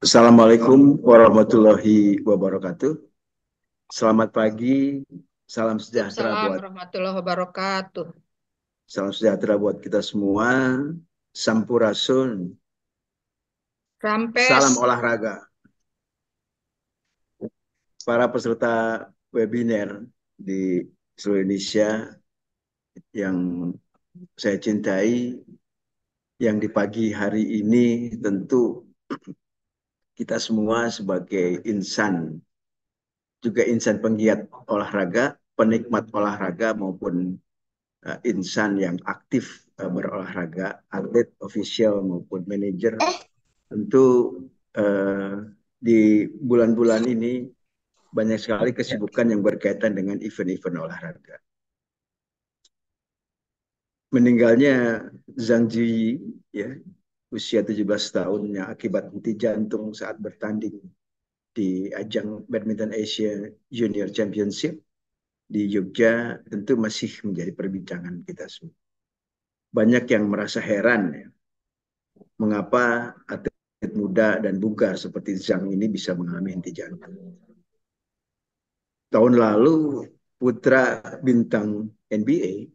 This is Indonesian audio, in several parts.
Assalamualaikum warahmatullahi wabarakatuh. Selamat pagi, Waalaikumsalam warahmatullahi wabarakatuh. salam sejahtera buat kita semua. Sampurasun, salam Rampes. olahraga. Para peserta webinar di seluruh Indonesia yang saya cintai, yang di pagi hari ini tentu kita semua sebagai insan, juga insan penggiat olahraga, penikmat olahraga maupun insan yang aktif berolahraga, atlet, official maupun manajer, tentu uh, di bulan-bulan ini banyak sekali kesibukan yang berkaitan dengan event-event olahraga. Meninggalnya Zhang Ziyi, ya, usia 17 tahun yang akibat henti jantung saat bertanding di ajang Badminton Asia Junior Championship di Jogja tentu masih menjadi perbincangan kita semua. Banyak yang merasa heran ya, mengapa atlet muda dan bugar seperti Zhang ini bisa mengalami henti jantung. Tahun lalu putra bintang NBA,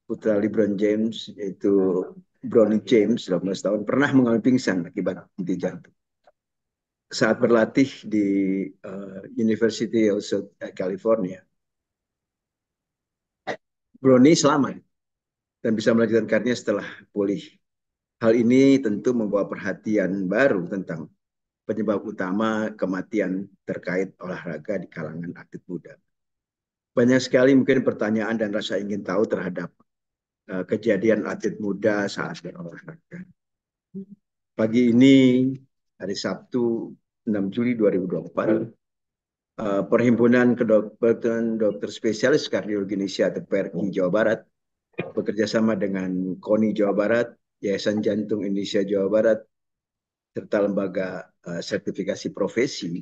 putra LeBron James, yaitu Bronny James, 18 tahun, pernah mengalami pingsan akibat henti jantung. Saat berlatih di University of South California, Bronny selamat dan bisa melanjutkan karirnya setelah pulih. Hal ini tentu membawa perhatian baru tentang penyebab utama kematian terkait olahraga di kalangan atlet muda. Banyak sekali mungkin pertanyaan dan rasa ingin tahu terhadap kejadian atlet muda saat berolahraga. Pagi ini, hari Sabtu 6 Juli 2024, Perhimpunan Kedokteran Dokter Spesialis Kardiologi Indonesia atau PERKI Jawa Barat bekerja sama dengan KONI Jawa Barat, Yayasan Jantung Indonesia Jawa Barat, serta lembaga sertifikasi profesi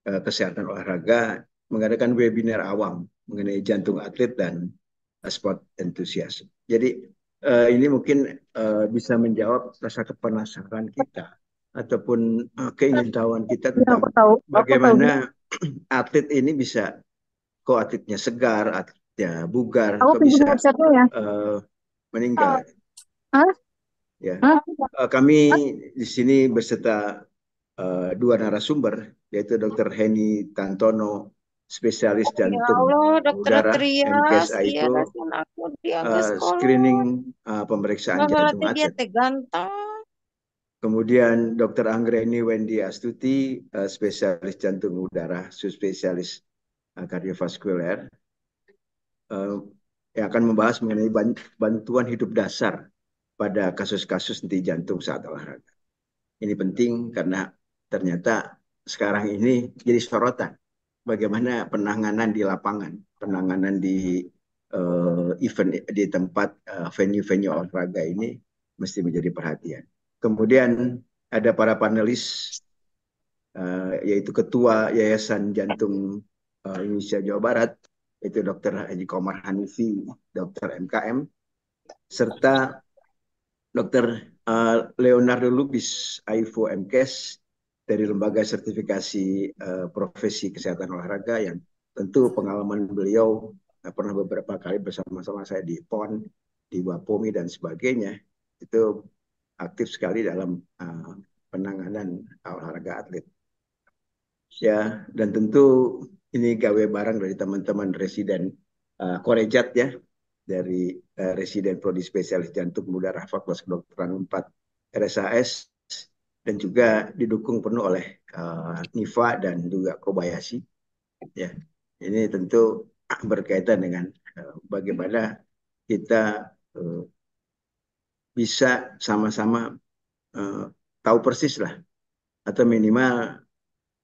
kesehatan olahraga mengadakan webinar awam mengenai jantung atlet dan sport enthusiast. Jadi ini mungkin bisa menjawab rasa kepenasaran kita ataupun keingintahuan kita Ya, tentang aku tahu dia. bagaimana atlet ini bisa, kok atletnya segar, atletnya bugar, Aku kok pinjam bisa headsetnya ya. meninggal. Hah? Ya, Hah? kami di sini beserta dua narasumber, yaitu Dr. Heni Tantono, spesialis Ya jantung Allah, dokter udara, Trias. MKS Iya, AIKO, kan aku dia ke sekolah. screening pemeriksaan Nggak jantung berarti dia atlet. teh ganteng. Kemudian Dr. Anggreni Wendy Astuti, spesialis jantung udara, subspesialis kardiovaskuler, yang akan membahas mengenai bantuan hidup dasar pada kasus-kasus henti jantung saat olahraga. Ini penting karena ternyata sekarang ini jadi sorotan bagaimana penanganan di lapangan, penanganan di event di tempat venue-venue olahraga ini mesti menjadi perhatian. Kemudian ada para panelis, yaitu Ketua Yayasan Jantung Indonesia Jawa Barat, yaitu Dr. Haji Komar Hanifi, Dr. MKM, serta Dr. Leonardo Lubis, AIFO MKes, dari Lembaga Sertifikasi Profesi Kesehatan Olahraga, yang tentu pengalaman beliau pernah beberapa kali bersama-sama saya di PON, di WAPOMI, dan sebagainya. Itu aktif sekali dalam penanganan olahraga atlet. Ya, dan tentu ini gawe barang dari teman-teman residen Korejat ya, dari residen prodi spesialis jantung udara Fakultas Kedokteran 4 RSAS, dan juga didukung penuh oleh Niva dan juga Kobayashi. Ya, ini tentu berkaitan dengan bagaimana kita bisa sama-sama tahu persis lah, atau minimal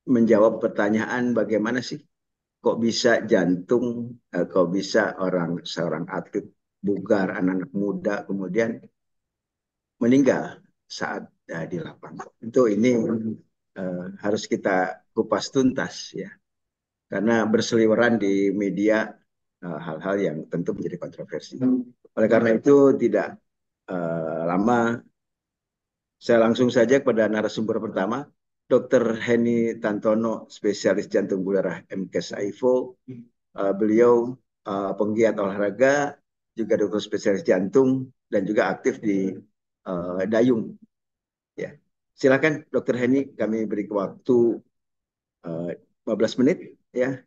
menjawab pertanyaan bagaimana sih kok bisa jantung, kok bisa seorang atlet bugar, anak-anak muda kemudian meninggal saat di lapangan. Itu ini harus kita kupas tuntas ya, karena berseliweran di media hal-hal yang tentu menjadi kontroversi. Oleh karena itu tidak lama, saya langsung saja kepada narasumber pertama, Dr. Heni Tantono, spesialis jantung pulih MKes AIFO. Beliau penggiat olahraga, juga dokter spesialis jantung, dan juga aktif di Dayung. Ya, silakan Dr. Heni, kami beri waktu 15 menit ya,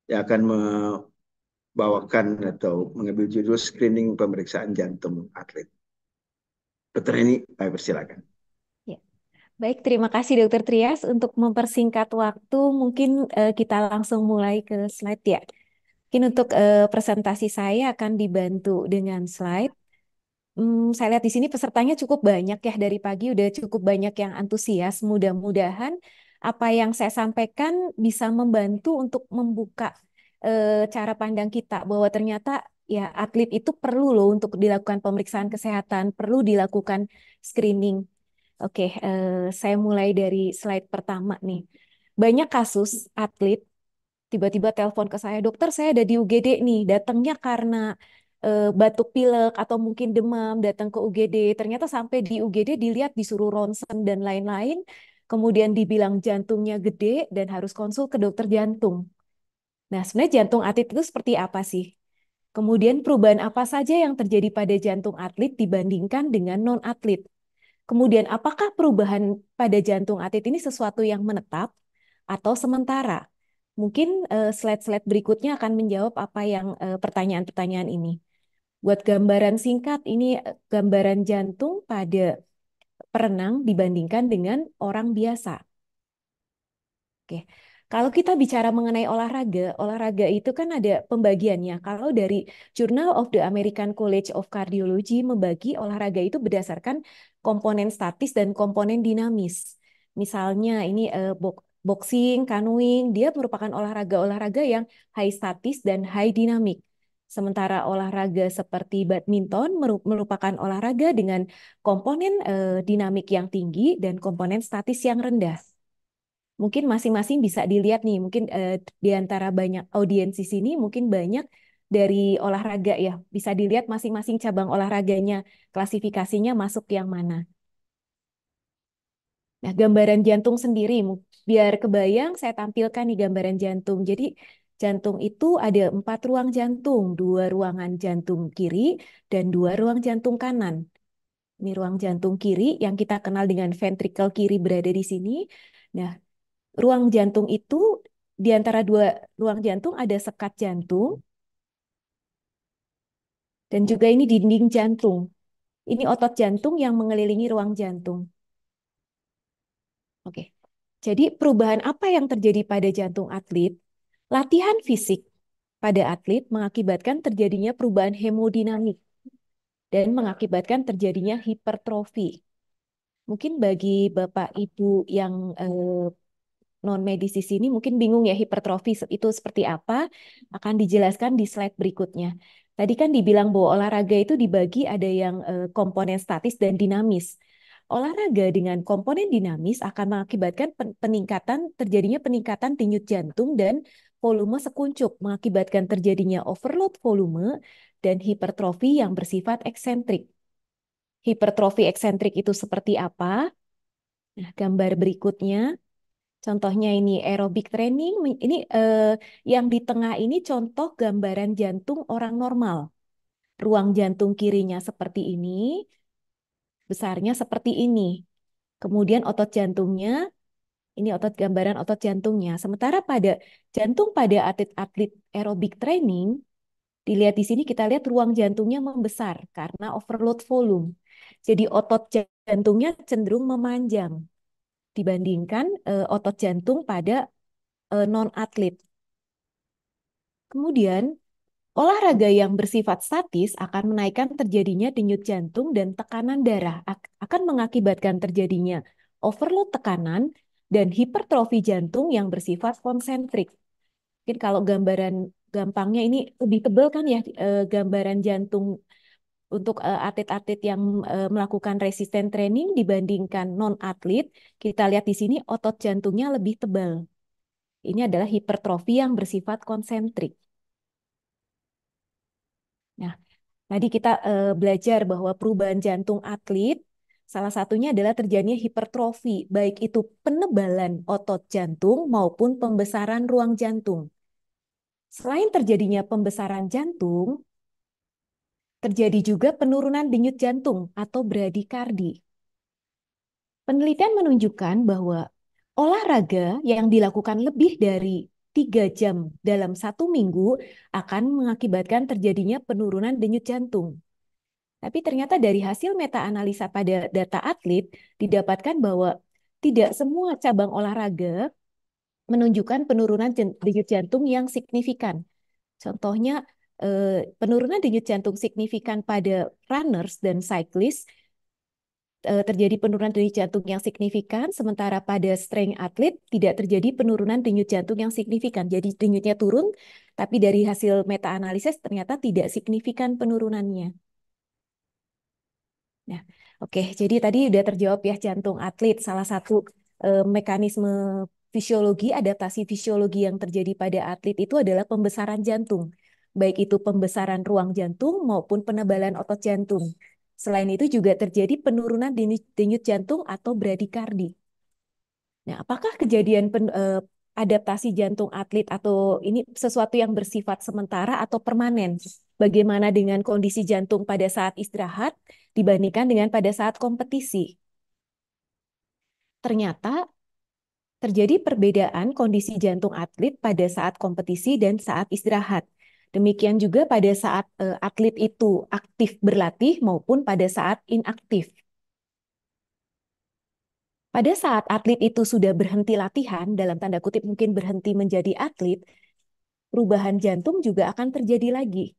yang akan membawakan atau mengambil judul screening pemeriksaan jantung atlet. Dr. Heni, kami persilakan. Ya. Baik, terima kasih Dokter Trias untuk mempersingkat waktu. Mungkin kita langsung mulai ke slide ya. Mungkin untuk presentasi saya akan dibantu dengan slide. Saya lihat di sini pesertanya cukup banyak ya, dari pagi udah cukup banyak yang antusias. Mudah-mudahan apa yang saya sampaikan bisa membantu untuk membuka cara pandang kita bahwa ternyata ya atlet itu perlu loh untuk dilakukan pemeriksaan kesehatan, perlu dilakukan screening. Oke, saya mulai dari slide pertama nih. Banyak kasus atlet tiba-tiba telepon ke saya, dokter saya ada di UGD nih, datangnya karena batuk pilek atau mungkin demam, datang ke UGD. Ternyata sampai di UGD dilihat disuruh ronsen dan lain-lain, kemudian dibilang jantungnya gede dan harus konsul ke dokter jantung. Nah, sebenarnya jantung atlet itu seperti apa sih? Kemudian perubahan apa saja yang terjadi pada jantung atlet dibandingkan dengan non-atlet? Kemudian apakah perubahan pada jantung atlet ini sesuatu yang menetap atau sementara? Mungkin slide-slide berikutnya akan menjawab apa yang pertanyaan-pertanyaan ini. Buat gambaran singkat, ini gambaran jantung pada perenang dibandingkan dengan orang biasa. Oke. Kalau kita bicara mengenai olahraga, olahraga itu kan ada pembagiannya. Kalau dari Journal of the American College of Cardiology membagi olahraga itu berdasarkan komponen statis dan komponen dinamis. Misalnya ini boxing, canoeing, dia merupakan olahraga-olahraga yang high statis dan high dinamik. Sementara olahraga seperti badminton merupakan olahraga dengan komponen dinamik yang tinggi dan komponen statis yang rendah. Mungkin masing-masing bisa dilihat nih, mungkin di antara banyak audiens di sini mungkin banyak dari olahraga ya. Bisa dilihat masing-masing cabang olahraganya, klasifikasinya masuk yang mana. Nah, gambaran jantung sendiri, biar kebayang saya tampilkan nih gambaran jantung. Jadi jantung itu ada 4 ruang jantung, 2 ruangan jantung kiri dan 2 ruang jantung kanan. Ini ruang jantung kiri yang kita kenal dengan ventricle kiri berada di sini. Nah, ruang jantung itu di antara 2 ruang jantung ada sekat jantung dan juga ini dinding jantung. Ini otot jantung yang mengelilingi ruang jantung. Oke. Jadi perubahan apa yang terjadi pada jantung atlet? Latihan fisik pada atlet mengakibatkan terjadinya perubahan hemodinamik dan mengakibatkan terjadinya hipertrofi. Mungkin bagi Bapak Ibu yang non medis di sini mungkin bingung ya hipertrofi itu seperti apa, akan dijelaskan di slide berikutnya. Tadi kan dibilang bahwa olahraga itu dibagi ada yang komponen statis dan dinamis. Olahraga dengan komponen dinamis akan mengakibatkan terjadinya peningkatan denyut jantung dan volume sekuncup, mengakibatkan terjadinya overload volume dan hipertrofi yang bersifat eksentrik. Hipertrofi eksentrik itu seperti apa? Nah, gambar berikutnya. Contohnya ini aerobic training. Ini yang di tengah ini contoh gambaran jantung orang normal. Ruang jantung kirinya seperti ini, besarnya seperti ini. Kemudian otot jantungnya, ini gambaran otot jantungnya. Sementara pada jantung pada atlet-atlet aerobic training, dilihat di sini kita lihat ruang jantungnya membesar karena overload volume. Jadi otot jantungnya cenderung memanjang dibandingkan otot jantung pada non-atlet. Kemudian, olahraga yang bersifat statis akan menaikkan terjadinya denyut jantung dan tekanan darah, akan mengakibatkan terjadinya overload tekanan dan hipertrofi jantung yang bersifat konsentrik. Mungkin kalau gambaran gampangnya ini lebih tebal kan ya gambaran jantung untuk atlet-atlet yang melakukan resisten training dibandingkan non-atlet. Kita lihat di sini otot jantungnya lebih tebal. Ini adalah hipertrofi yang bersifat konsentrik. Nah, tadi kita belajar bahwa perubahan jantung atlet Salah satunya adalah terjadinya hipertrofi, baik itu penebalan otot jantung maupun pembesaran ruang jantung. Selain terjadinya pembesaran jantung, terjadi juga penurunan denyut jantung atau bradikardi. Penelitian menunjukkan bahwa olahraga yang dilakukan lebih dari 3 jam dalam 1 minggu akan mengakibatkan terjadinya penurunan denyut jantung. Tapi ternyata dari hasil meta-analisa pada data atlet didapatkan bahwa tidak semua cabang olahraga menunjukkan penurunan denyut jantung yang signifikan. Contohnya, penurunan denyut jantung signifikan pada runners dan cyclist, terjadi penurunan denyut jantung yang signifikan, sementara pada strength atlet tidak terjadi penurunan denyut jantung yang signifikan. Jadi denyutnya turun, tapi dari hasil meta-analisis ternyata tidak signifikan penurunannya. Nah, oke, jadi tadi udah terjawab ya jantung atlet. Salah satu mekanisme fisiologi, adaptasi fisiologi yang terjadi pada atlet itu adalah pembesaran jantung. Baik itu pembesaran ruang jantung maupun penebalan otot jantung. Selain itu juga terjadi penurunan denyut jantung atau bradikardi. Nah, apakah kejadian adaptasi jantung atlet atau ini sesuatu yang bersifat sementara atau permanen? Bagaimana dengan kondisi jantung pada saat istirahat dibandingkan dengan pada saat kompetisi? Ternyata terjadi perbedaan kondisi jantung atlet pada saat kompetisi dan saat istirahat. Demikian juga pada saat atlet itu aktif berlatih maupun pada saat inaktif. Pada saat atlet itu sudah berhenti latihan, dalam tanda kutip mungkin berhenti menjadi atlet, perubahan jantung juga akan terjadi lagi.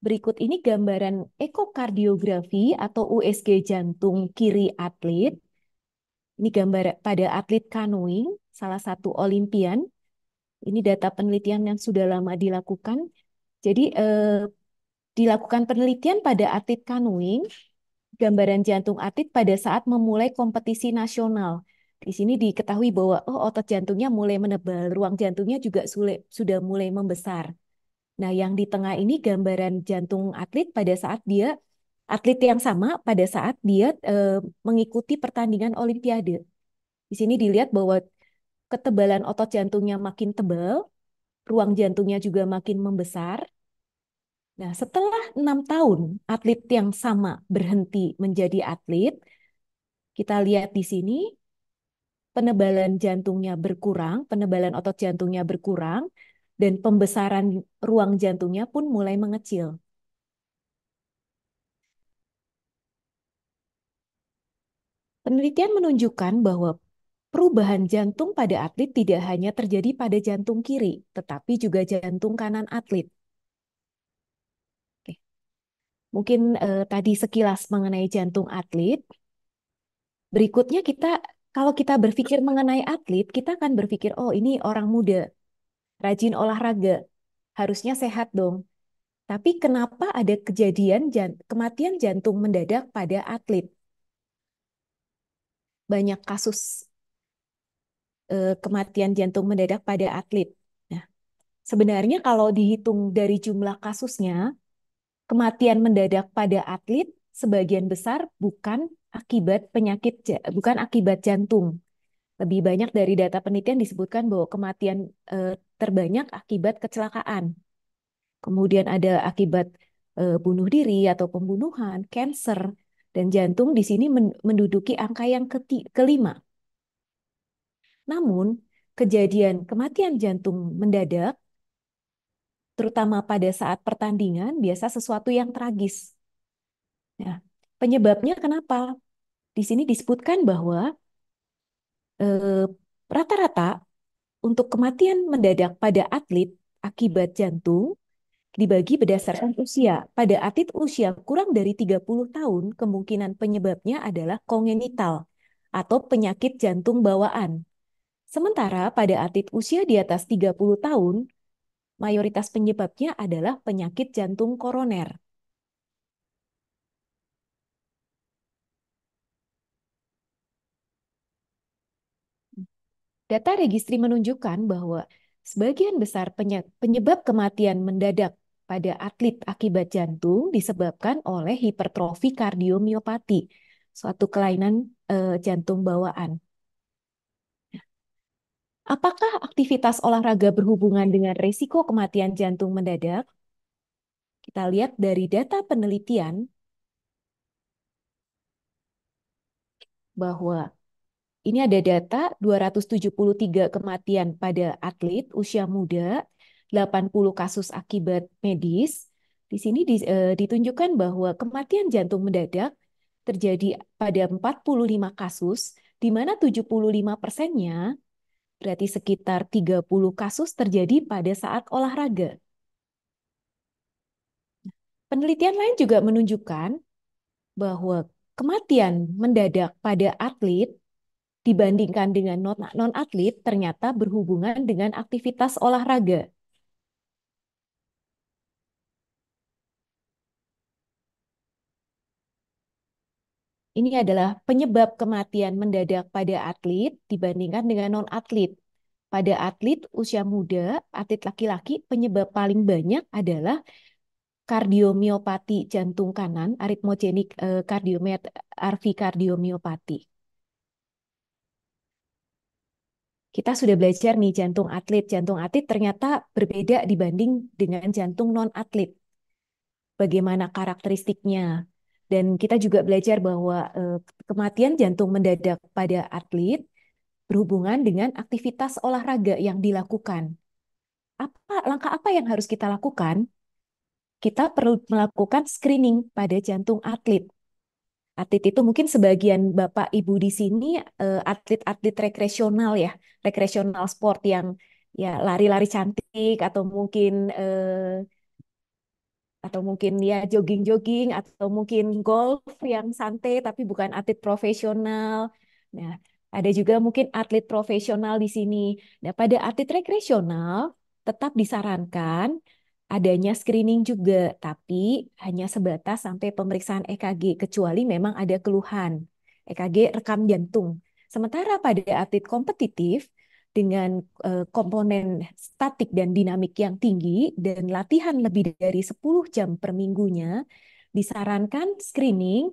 Berikut ini gambaran ekokardiografi atau USG jantung kiri atlet. Ini gambar pada atlet canoeing, salah satu Olimpian. Ini data penelitian yang sudah lama dilakukan. Jadi dilakukan penelitian pada atlet canoeing, gambaran jantung atlet pada saat memulai kompetisi nasional. Di sini diketahui bahwa otot jantungnya mulai menebal, ruang jantungnya juga sudah mulai membesar. Nah, yang di tengah ini gambaran jantung atlet pada saat dia atlet yang sama pada saat dia mengikuti pertandingan Olimpiade. Di sini dilihat bahwa ketebalan otot jantungnya makin tebal, ruang jantungnya juga makin membesar. Nah, setelah 6 tahun atlet yang sama berhenti menjadi atlet, kita lihat di sini penebalan jantungnya berkurang, penebalan otot jantungnya berkurang, dan pembesaran ruang jantungnya pun mulai mengecil. Penelitian menunjukkan bahwa perubahan jantung pada atlet tidak hanya terjadi pada jantung kiri, tetapi juga jantung kanan atlet. Oke. Mungkin tadi sekilas mengenai jantung atlet. Berikutnya kalau kita berpikir mengenai atlet, kita akan berpikir, oh ini orang muda, rajin olahraga, harusnya sehat dong. Tapi kenapa ada kematian jantung mendadak pada atlet? Banyak kasus kematian jantung mendadak pada atlet. Nah, sebenarnya kalau dihitung dari jumlah kasusnya, kematian mendadak pada atlet sebagian besar bukan akibat jantung. Lebih banyak dari data penelitian disebutkan bahwa kematian terbanyak akibat kecelakaan. Kemudian ada akibat bunuh diri atau pembunuhan, kanker, dan jantung di sini menduduki angka yang kelima. Namun, kejadian kematian jantung mendadak, terutama pada saat pertandingan, biasa sesuatu yang tragis. Nah, penyebabnya kenapa? Di sini disebutkan bahwa eh, rata-rata untuk kematian mendadak pada atlet akibat jantung dibagi berdasarkan usia. Pada atlet usia kurang dari 30 tahun, kemungkinan penyebabnya adalah kongenital atau penyakit jantung bawaan. Sementara pada atlet usia di atas 30 tahun, mayoritas penyebabnya adalah penyakit jantung koroner. Data registry menunjukkan bahwa sebagian besar penyebab kematian mendadak pada atlet akibat jantung disebabkan oleh hipertrofi kardiomiopati, suatu kelainan jantung bawaan. Apakah aktivitas olahraga berhubungan dengan risiko kematian jantung mendadak? Kita lihat dari data penelitian bahwa ini ada data 273 kematian pada atlet usia muda, 80 kasus akibat medis. Di sini ditunjukkan bahwa kematian jantung mendadak terjadi pada 45 kasus, di mana 75%-nya, berarti sekitar 30 kasus terjadi pada saat olahraga. Penelitian lain juga menunjukkan bahwa kematian mendadak pada atlet dibandingkan dengan non-atlet ternyata berhubungan dengan aktivitas olahraga. Ini adalah penyebab kematian mendadak pada atlet dibandingkan dengan non-atlet. Pada atlet usia muda, atlet laki-laki, penyebab paling banyak adalah kardiomiopati jantung kanan, arrhythmogenic RV kardiomiopati. Kita sudah belajar nih jantung atlet. Jantung atlet ternyata berbeda dibanding dengan jantung non-atlet. Bagaimana karakteristiknya? Dan kita juga belajar bahwa kematian jantung mendadak pada atlet berhubungan dengan aktivitas olahraga yang dilakukan. Langkah apa yang harus kita lakukan? Kita perlu melakukan screening pada jantung atlet. Atlet itu mungkin sebagian Bapak Ibu di sini atlet-atlet rekreasional ya, rekreasional sport yang ya lari-lari cantik atau mungkin ya jogging-jogging atau mungkin golf yang santai tapi bukan atlet profesional. Nah, ada juga mungkin atlet profesional di sini. Nah, pada atlet rekreasional tetap disarankan adanya screening juga, tapi hanya sebatas sampai pemeriksaan EKG kecuali memang ada keluhan. EKG rekam jantung. Sementara pada atlet kompetitif dengan komponen statik dan dinamik yang tinggi dan latihan lebih dari 10 jam per minggunya, disarankan screening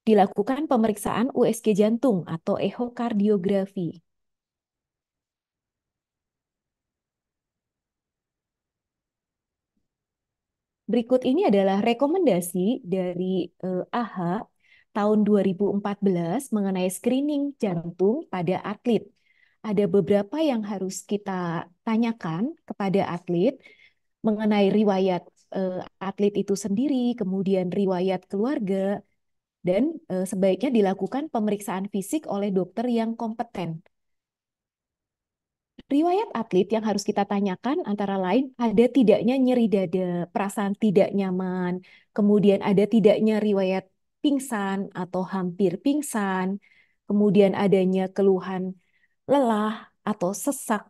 dilakukan pemeriksaan USG jantung atau ehokardiografi. Berikut ini adalah rekomendasi dari AHA tahun 2014 mengenai screening jantung pada atlet. Ada beberapa yang harus kita tanyakan kepada atlet mengenai riwayat atlet itu sendiri, kemudian riwayat keluarga, dan sebaiknya dilakukan pemeriksaan fisik oleh dokter yang kompeten. Riwayat atlet yang harus kita tanyakan antara lain ada tidaknya nyeri dada, perasaan tidak nyaman, kemudian ada tidaknya riwayat pingsan atau hampir pingsan, kemudian adanya keluhan lelah atau sesak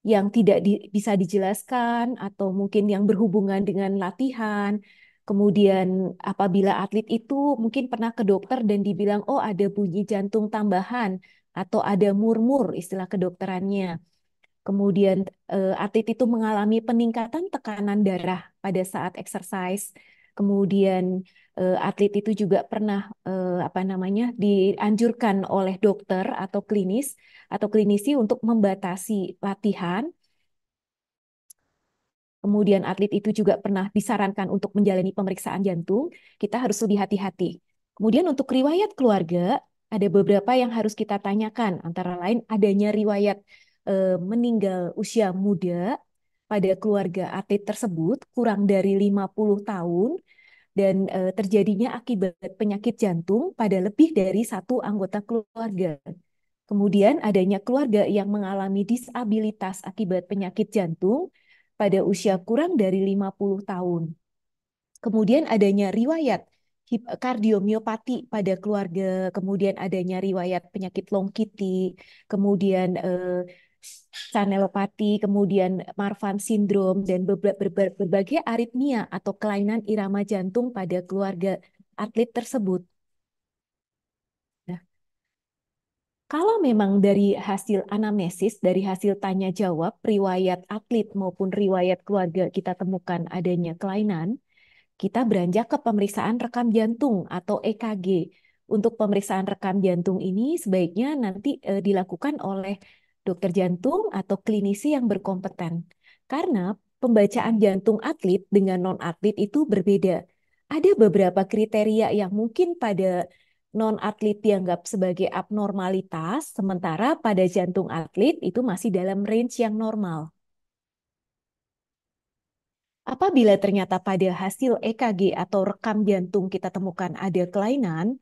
yang tidak bisa dijelaskan atau mungkin yang berhubungan dengan latihan. Kemudian apabila atlet itu mungkin pernah ke dokter dan dibilang, oh ada bunyi jantung tambahan atau ada murmur istilah kedokterannya. Kemudian atlet itu mengalami peningkatan tekanan darah pada saat exercise. Kemudian atlet itu juga pernah dianjurkan oleh dokter atau klinisi untuk membatasi latihan. Kemudian atlet itu juga pernah disarankan untuk menjalani pemeriksaan jantung. Kita harus lebih hati-hati. Kemudian untuk riwayat keluarga, ada beberapa yang harus kita tanyakan. Antara lain adanya riwayat meninggal usia muda pada keluarga atlet tersebut kurang dari 50 tahun dan terjadinya akibat penyakit jantung pada lebih dari satu anggota keluarga. Kemudian adanya keluarga yang mengalami disabilitas akibat penyakit jantung pada usia kurang dari 50 tahun. Kemudian adanya riwayat kardiomiopati pada keluarga, kemudian adanya riwayat penyakit Longkiti, kemudian channelopati, kemudian Marfan syndrome, dan berbagai aritmia atau kelainan irama jantung pada keluarga atlet tersebut. Nah, Kalau memang dari hasil anamnesis, dari hasil tanya jawab, riwayat atlet maupun riwayat keluarga kita temukan adanya kelainan, kita beranjak ke pemeriksaan rekam jantung atau EKG. Untuk pemeriksaan rekam jantung ini sebaiknya nanti dilakukan oleh dokter jantung atau klinisi yang berkompeten. Karena pembacaan jantung atlet dengan non-atlet itu berbeda. Ada beberapa kriteria yang mungkin pada non-atlet dianggap sebagai abnormalitas, sementara pada jantung atlet itu masih dalam range yang normal. Apabila ternyata pada hasil EKG atau rekam jantung kita temukan ada kelainan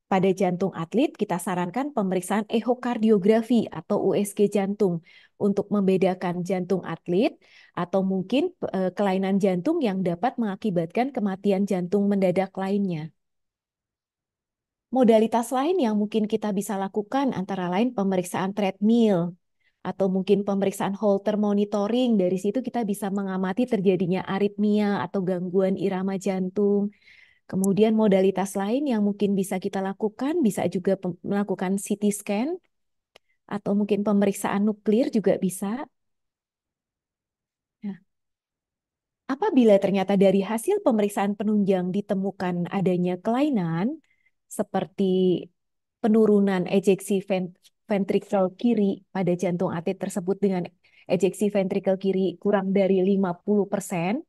pada jantung atlet, kita sarankan pemeriksaan ehokardiografi atau USG jantung untuk membedakan jantung atlet atau mungkin kelainan jantung yang dapat mengakibatkan kematian jantung mendadak lainnya. Modalitas lain yang mungkin kita bisa lakukan antara lain pemeriksaan treadmill atau mungkin pemeriksaan Holter monitoring. Dari situ kita bisa mengamati terjadinya aritmia atau gangguan irama jantung. Kemudian modalitas lain yang mungkin bisa kita lakukan bisa juga melakukan CT scan atau mungkin pemeriksaan nuklir juga bisa. Nah, apabila ternyata dari hasil pemeriksaan penunjang ditemukan adanya kelainan seperti penurunan ejeksi ventrikel kiri pada jantung atlet tersebut dengan ejeksi ventrikel kiri kurang dari 50%,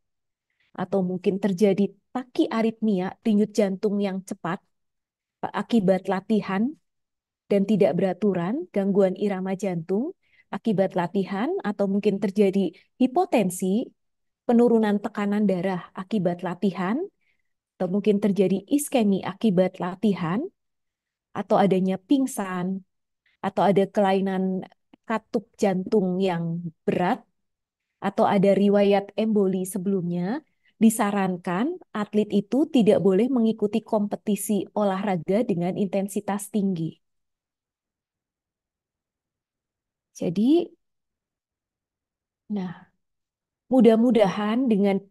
atau mungkin terjadi takiaritmia, denyut jantung yang cepat akibat latihan dan tidak beraturan, gangguan irama jantung akibat latihan, atau mungkin terjadi hipotensi, penurunan tekanan darah akibat latihan, atau mungkin terjadi iskemi akibat latihan, atau adanya pingsan, atau ada kelainan katup jantung yang berat, atau ada riwayat emboli sebelumnya, disarankan atlet itu tidak boleh mengikuti kompetisi olahraga dengan intensitas tinggi. Jadi, nah, mudah-mudahan dengan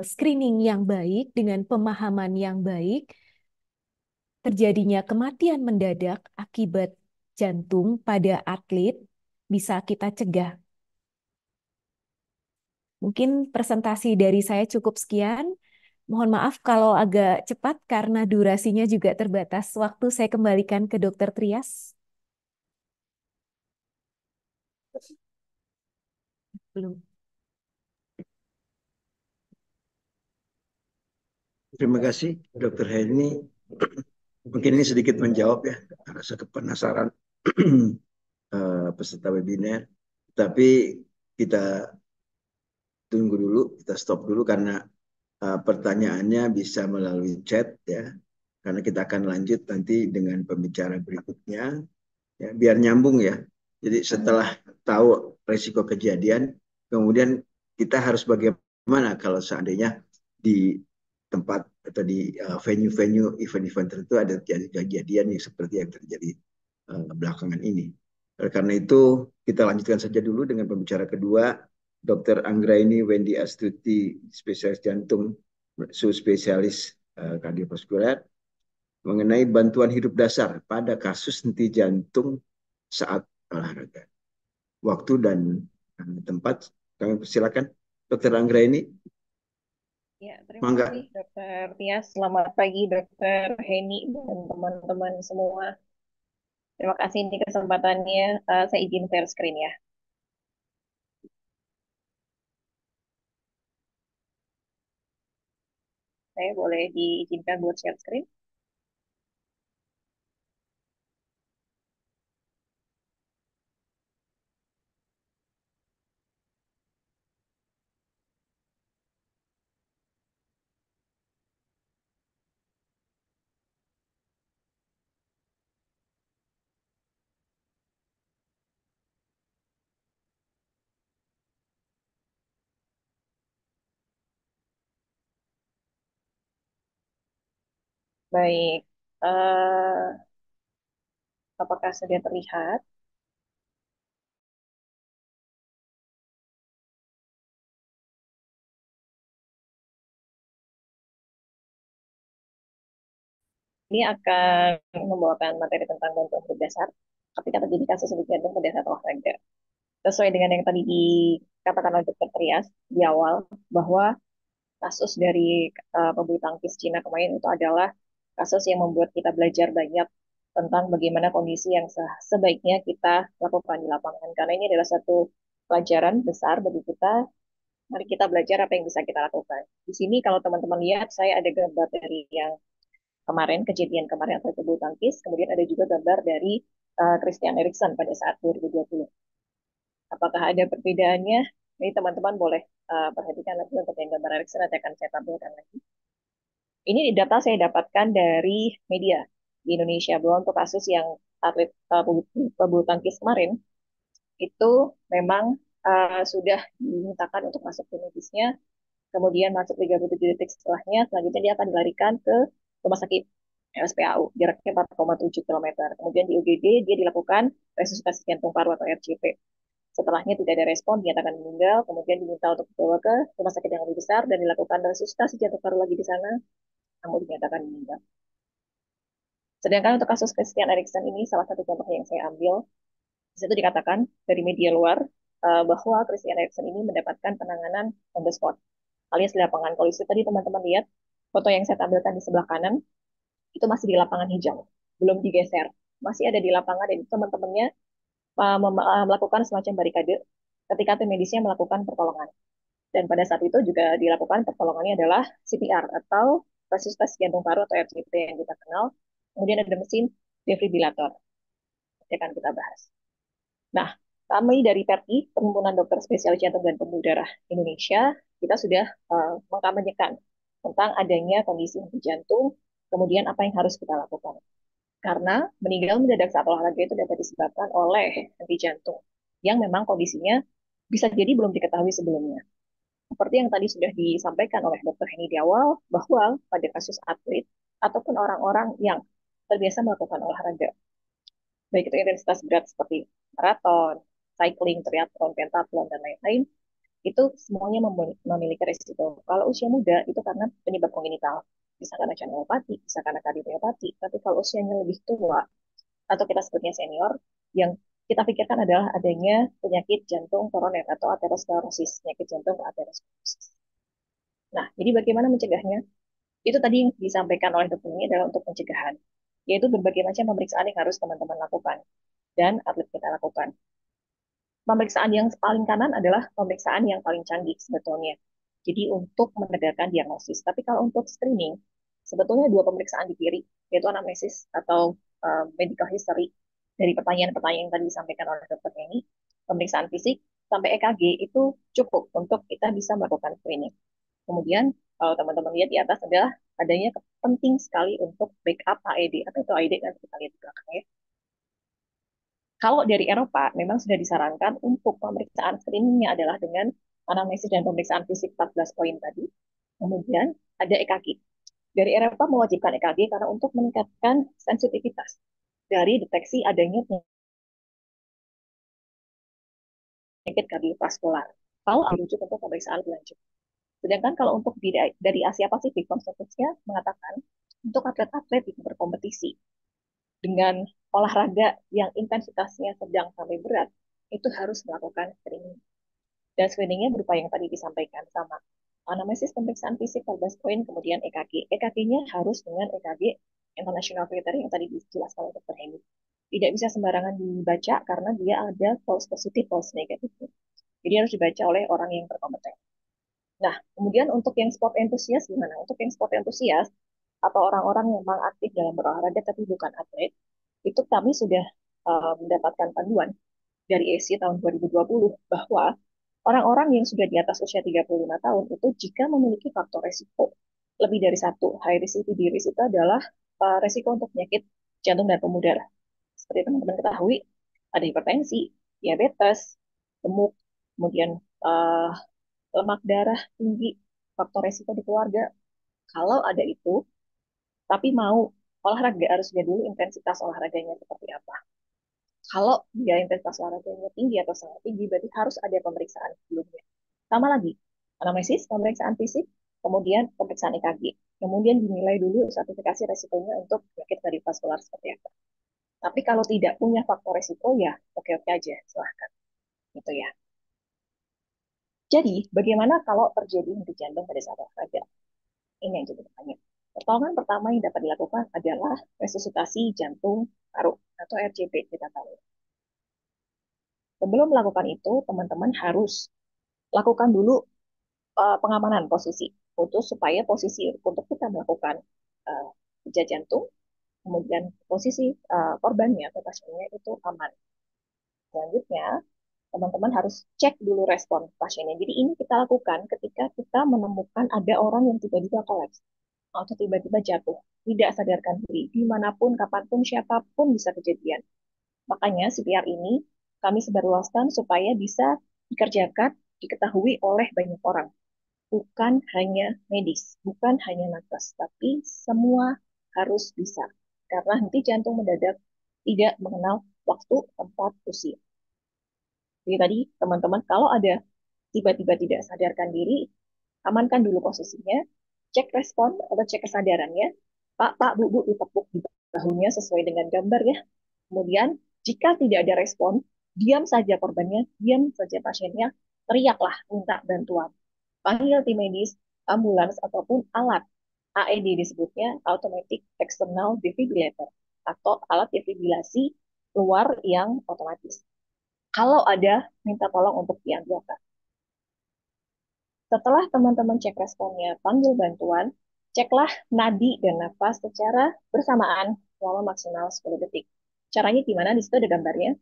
screening yang baik, dengan pemahaman yang baik, terjadinya kematian mendadak akibat jantung pada atlet bisa kita cegah. Mungkin presentasi dari saya cukup sekian. Mohon maaf kalau agak cepat karena durasinya juga terbatas. Waktu saya kembalikan ke Dokter Trias. Belum. Terima kasih, Dokter Heni. Mungkin ini sedikit menjawab ya rasa kepenasaran peserta webinar. Tapi kita tunggu dulu, kita stop dulu karena pertanyaannya bisa melalui chat ya. Karena kita akan lanjut nanti dengan pembicara berikutnya, ya, biar nyambung ya. Jadi setelah tahu resiko kejadian, kemudian kita harus bagaimana kalau seandainya di tempat atau di venue-venue event-event tertentu ada kejadian yang seperti yang terjadi belakangan ini. Karena itu kita lanjutkan saja dulu dengan pembicara kedua, Dr. Anggraini Wendy Astuti, spesialis jantung, subspesialis kardiovaskuler, mengenai bantuan hidup dasar pada kasus henti jantung saat olahraga. Waktu dan tempat kami persilakan Dr. Anggraini. Ya, terima kasih Dokter Tias. Selamat pagi Dokter Heni dan teman-teman semua. Terima kasih ini kesempatannya. Saya izin share screen ya. Saya boleh diizinkan buat share screen? Baik. Apakah sudah terlihat? ini akan membawakan materi tentang bantuan hidup dasar ketika terjadi kasus henti jantung pada saat olahraga. Sesuai dengan yang tadi dikatakan oleh Dr. Trias di awal, bahwa kasus dari pebulu tangkis Cina kemarin itu adalah kasus yang membuat kita belajar banyak tentang bagaimana kondisi yang sebaiknya kita lakukan di lapangan. Karena ini adalah satu pelajaran besar bagi kita. Mari kita belajar apa yang bisa kita lakukan. Di sini kalau teman-teman lihat, saya ada gambar dari yang kemarin, kejadian kemarin atau bulu tangkis, kemudian ada juga gambar dari Christian Eriksen pada saat 2020. Apakah ada perbedaannya? Ini teman-teman boleh perhatikan lagi untuk yang gambar Eriksen, nanti akan saya tampilkan lagi. Ini data saya dapatkan dari media di Indonesia, bahwa untuk kasus yang atlet pebulu tangkis kemarin, itu memang sudah dimintakan untuk masuk ke medisnya, kemudian masuk 37 detik setelahnya, selanjutnya dia akan dilarikan ke rumah sakit RSPAU, jaraknya 4,7 km. Kemudian di UGD dia dilakukan resusitasi jantung paru atau RJP. Setelahnya tidak ada respon, dinyatakan meninggal, kemudian diminta untuk dibawa ke rumah sakit yang lebih besar dan dilakukan resusitasi jantung paru lagi di sana, namun dinyatakan meninggal. Sedangkan untuk kasus Christian Eriksen ini, salah satu contoh yang saya ambil, di situ dikatakan dari media luar bahwa Christian Eriksen ini mendapatkan penanganan on the spot, alias di lapangan. Kalau itu tadi teman-teman lihat, foto yang saya tampilkan di sebelah kanan, itu masih di lapangan hijau, belum digeser. Masih ada di lapangan dan teman-temannya melakukan semacam barikade ketika tim medisnya melakukan pertolongan. Dan pada saat itu juga dilakukan pertolongannya adalah CPR atau resusitasi jantung paru atau RCP yang kita kenal. Kemudian ada mesin defibrilator. Yang akan kita bahas. Nah, kami dari PERI, Perhimpunan Dokter Spesialis Jantung dan Pembuluh Darah Indonesia, kita sudah mengkampanyekan tentang adanya kondisi henti jantung, kemudian apa yang harus kita lakukan. Karena meninggal mendadak saat olahraga itu dapat disebabkan oleh henti jantung, yang memang kondisinya bisa jadi belum diketahui sebelumnya. Seperti yang tadi sudah disampaikan oleh Dr. Heni di awal, bahwa pada kasus atlet ataupun orang-orang yang terbiasa melakukan olahraga, baik itu intensitas berat seperti maraton, cycling, triathlon, pentathlon, dan lain-lain, itu semuanya memiliki resiko. Kalau usia muda, itu karena penyebab kongenital. Bisa karena channelopati, bisa karena kardiomiopati. Tapi kalau usianya lebih tua, atau kita sebutnya senior, yang kita pikirkan adalah adanya penyakit jantung koroner atau aterosklerosis, penyakit jantung aterosklerosis. Nah, jadi bagaimana mencegahnya? Itu tadi yang disampaikan oleh dokter ini adalah untuk pencegahan, yaitu berbagai macam pemeriksaan yang harus teman-teman lakukan dan atlet kita lakukan. Pemeriksaan yang paling kanan adalah pemeriksaan yang paling canggih sebetulnya. Jadi untuk menegakkan diagnosis. Tapi kalau untuk screening, sebetulnya dua pemeriksaan di kiri, yaitu anamnesis atau medical history dari pertanyaan-pertanyaan yang tadi disampaikan oleh dokter ini, pemeriksaan fisik sampai EKG itu cukup untuk kita bisa melakukan screening. Kemudian kalau teman-teman lihat di atas adalah adanya penting sekali untuk backup AED atau itu AED nanti kita lihat di belakang ya. Kalau dari Eropa memang sudah disarankan untuk pemeriksaan screeningnya adalah dengan anamnesis dan pemeriksaan fisik 14 poin tadi. Kemudian ada EKG. Dari Eropa mewajibkan EKG karena untuk meningkatkan sensitivitas dari deteksi adanya penyakit kardiovaskular. Kalau rujuk untuk pemeriksaan lebih lanjut. Sedangkan kalau untuk dari Asia Pasifik, konsensusnya mengatakan untuk atlet-atlet yang berkompetisi dengan olahraga yang intensitasnya sedang sampai berat, itu harus melakukan screening. Dan screeningnya berupa yang tadi disampaikan sama. Anamnesis pemeriksaan fisik 14 poin, kemudian EKG. EKG-nya harus dengan EKG International Criteria yang tadi dijelaskan oleh Dr. Hendy. Tidak bisa sembarangan dibaca karena dia ada false positif, false negatif. Jadi harus dibaca oleh orang yang berkompeten. Nah, kemudian untuk yang sport entusias gimana? Untuk yang sport entusias atau orang-orang yang memang aktif dalam berolahraga tapi bukan atlet, itu kami sudah mendapatkan panduan dari ESI tahun 2020 bahwa orang-orang yang sudah di atas usia 35 tahun itu jika memiliki faktor resiko lebih dari satu, high risk itu risk itu adalah resiko untuk penyakit jantung dan pembuluh darah. Seperti teman-teman ketahui, ada hipertensi, diabetes, gemuk, kemudian uh, lemak darah tinggi, faktor resiko di keluarga. Kalau ada itu, tapi mau olahraga harus lihat dulu intensitas olahraganya seperti apa. Kalau dia intensitas olahraganya tinggi atau sangat tinggi, berarti harus ada pemeriksaan sebelumnya. Sama lagi, anamnesis, pemeriksaan fisik, kemudian pemeriksaan EKG. Kemudian dinilai dulu sertifikasi resikonya untuk penyakit kardiovaskular seperti apa. Tapi kalau tidak punya faktor resiko ya oke-oke aja, silahkan. Gitu ya. Jadi, bagaimana kalau terjadi henti jantung pada saat olahraga? Ini yang jadi pertanyaan. Pertolongan pertama yang dapat dilakukan adalah resusitasi jantung paru atau RJP kita tahu. Sebelum melakukan itu, teman-teman harus lakukan dulu pengamanan posisi, untuk supaya posisi untuk kita melakukan kerja jantung, kemudian posisi korbannya atau pasiennya itu aman. Selanjutnya, teman-teman harus cek dulu respon pasiennya. Jadi ini kita lakukan ketika kita menemukan ada orang yang tiba-tiba kolaps atau tiba-tiba jatuh, tidak sadarkan diri, dimanapun, kapanpun, siapapun bisa kejadian. Makanya CPR ini kami sebarluaskan supaya bisa dikerjakan, diketahui oleh banyak orang. Bukan hanya medis, bukan hanya nakes, tapi semua harus bisa. Karena henti jantung mendadak tidak mengenal waktu, tempat, usia. Jadi tadi teman-teman kalau ada tiba-tiba tidak sadarkan diri, amankan dulu posisinya, cek respon atau cek kesadarannya. Pak, Bu, Bu, ditepuk di bahunya sesuai dengan gambar ya. Kemudian jika tidak ada respon, diam saja korbannya, diam saja pasiennya, teriaklah minta bantuan. Panggil tim medis, ambulans, ataupun alat. AED disebutnya Automatic External Defibrillator atau alat defibrilasi luar yang otomatis. Kalau ada, minta tolong untuk diambilkan. Setelah teman-teman cek responnya, panggil bantuan, ceklah nadi dan nafas secara bersamaan selama maksimal 10 detik. Caranya gimana? Di situ ada gambarnya.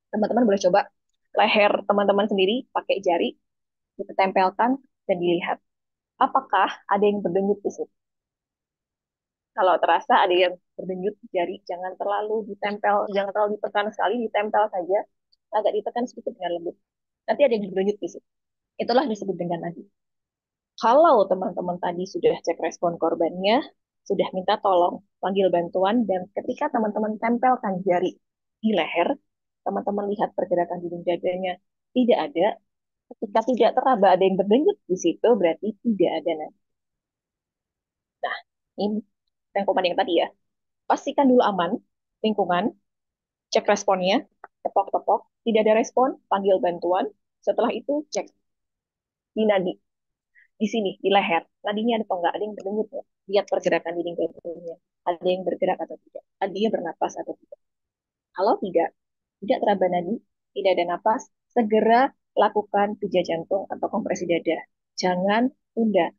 Teman-teman boleh coba leher teman-teman sendiri pakai jari, ditempelkan dan dilihat. Apakah ada yang berdenyut di situ? Kalau terasa ada yang berdenyut jari, jangan terlalu ditempel, jangan terlalu ditekan sekali, ditempel saja, agak ditekan sedikit dengan lembut. Nanti ada yang berdenyut di situ. Itulah disebut dengan nadi. Kalau teman-teman tadi sudah cek respon korbannya, sudah minta tolong, panggil bantuan, dan ketika teman-teman tempelkan jari di leher, teman-teman lihat pergerakan dinding dadanya tidak ada, ketika tidak teraba ada yang berdenyut di situ, berarti tidak ada nadi. Nah, ini rangkuman yang tadi ya. Pastikan dulu aman, lingkungan, cek responnya, tepok-tepok, tidak ada respon, panggil bantuan, setelah itu cek di nadi. Di sini, di leher. Nadinya ada atau enggak? Ada yang berdenyut ya? Lihat pergerakan dinding jantungnya. Ada yang bergerak atau tidak? Ada yang bernapas atau tidak? Kalau tidak, tidak teraba nadi, tidak ada napas, segera lakukan pijat jantung atau kompresi dada. Jangan tunda.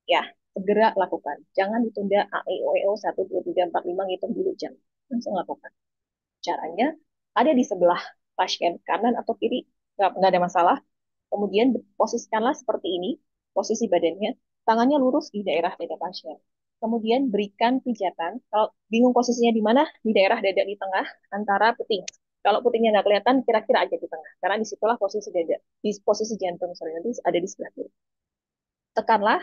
Ya, segera lakukan. Jangan ditunda AEO 1, 2, 3, 4, 5, ngitung dulu jam. Langsung lakukan. Caranya ada di sebelah pasien, kanan atau kiri, nggak ada masalah. Kemudian posisikanlah seperti ini, posisi badannya, tangannya lurus di daerah dada pasien. Kemudian berikan pijatan, kalau bingung posisinya di mana, di daerah dada di tengah, antara puting. Kalau putingnya nggak kelihatan, kira-kira aja di tengah. Karena disitulah posisi dada, di posisi jantung, sorry, nanti ada di sebelah kiri. Tekanlah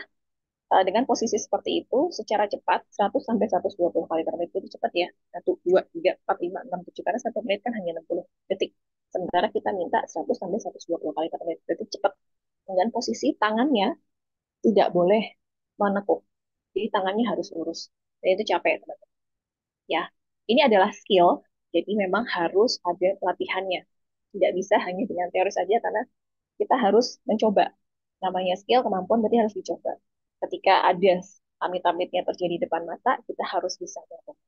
dengan posisi seperti itu secara cepat 100 sampai 120 kali per menit. Itu cepat ya. 1 2 3 4 5 6 7 karena 1 menit kan hanya 60 detik. Sementara kita minta 100 sampai 120 kali per menit. Itu cepat. Dengan posisi tangannya tidak boleh menekuk. Jadi tangannya harus lurus. Dan itu capek, teman-teman. Ya. Ini adalah skill. Jadi memang harus ada pelatihannya. Tidak bisa hanya dengan teori saja karena kita harus mencoba. Namanya skill, kemampuan berarti harus dicoba. Ketika ada amit-amitnya terjadi di depan mata, kita harus bisa melakukan.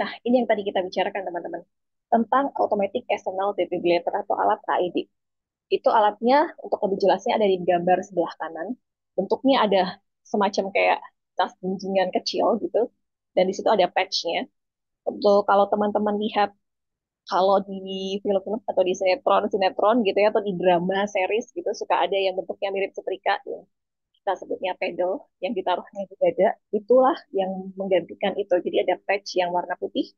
Nah, ini yang tadi kita bicarakan, teman-teman. Tentang Automatic External Defibrillator atau alat AED. Itu alatnya, untuk lebih jelasnya ada di gambar sebelah kanan. Bentuknya ada semacam kayak tas gunjingan kecil gitu. Dan di situ ada patch-nya. Untuk kalau teman-teman lihat kalau di film-film atau di sinetron gitu ya atau di drama series gitu suka ada yang bentuknya mirip setrika ya. Kita sebutnya pedal yang ditaruhnya di dada itulah yang menggantikan itu. Jadi ada patch yang warna putih,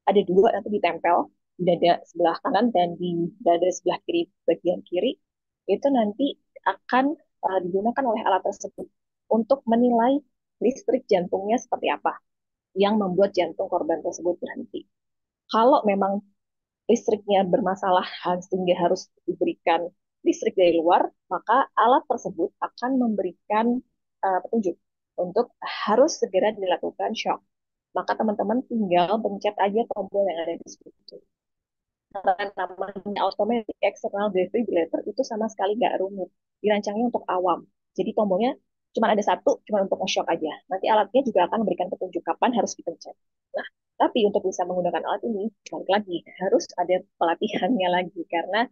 ada dua nanti ditempel di dada sebelah kanan dan di dada sebelah kiri bagian kiri itu nanti akan digunakan oleh alat tersebut untuk menilai listrik jantungnya seperti apa yang membuat jantung korban tersebut berhenti. Kalau memang listriknya bermasalah sehingga harus diberikan listrik dari luar, maka alat tersebut akan memberikan petunjuk untuk harus segera dilakukan shock. Maka teman-teman tinggal pencet aja tombol yang ada di situ. Namanya automatic external defibrillator itu sama sekali nggak rumit. Dirancangnya untuk awam. Jadi tombolnya cuma ada satu, cuma untuk nge-shock aja. Nanti alatnya juga akan memberikan petunjuk kapan harus dipencet. Nah, tapi untuk bisa menggunakan alat ini, balik lagi, harus ada pelatihannya lagi. Karena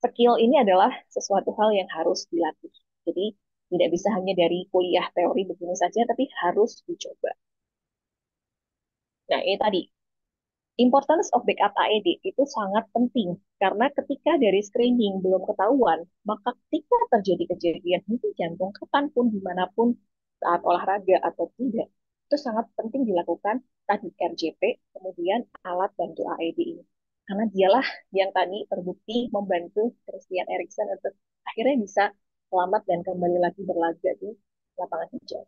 skill ini adalah sesuatu hal yang harus dilatih. Jadi tidak bisa hanya dari kuliah teori begini saja, tapi harus dicoba. Nah, ini tadi importance of backup AED itu sangat penting karena ketika dari screening belum ketahuan, maka ketika terjadi kejadian henti jantung kapanpun, dimanapun, saat olahraga atau tidak, itu sangat penting dilakukan tadi RJP, kemudian alat bantu AED ini. Karena dialah yang tadi terbukti membantu Christian Eriksen untuk akhirnya bisa selamat dan kembali lagi berlaga di lapangan hijau.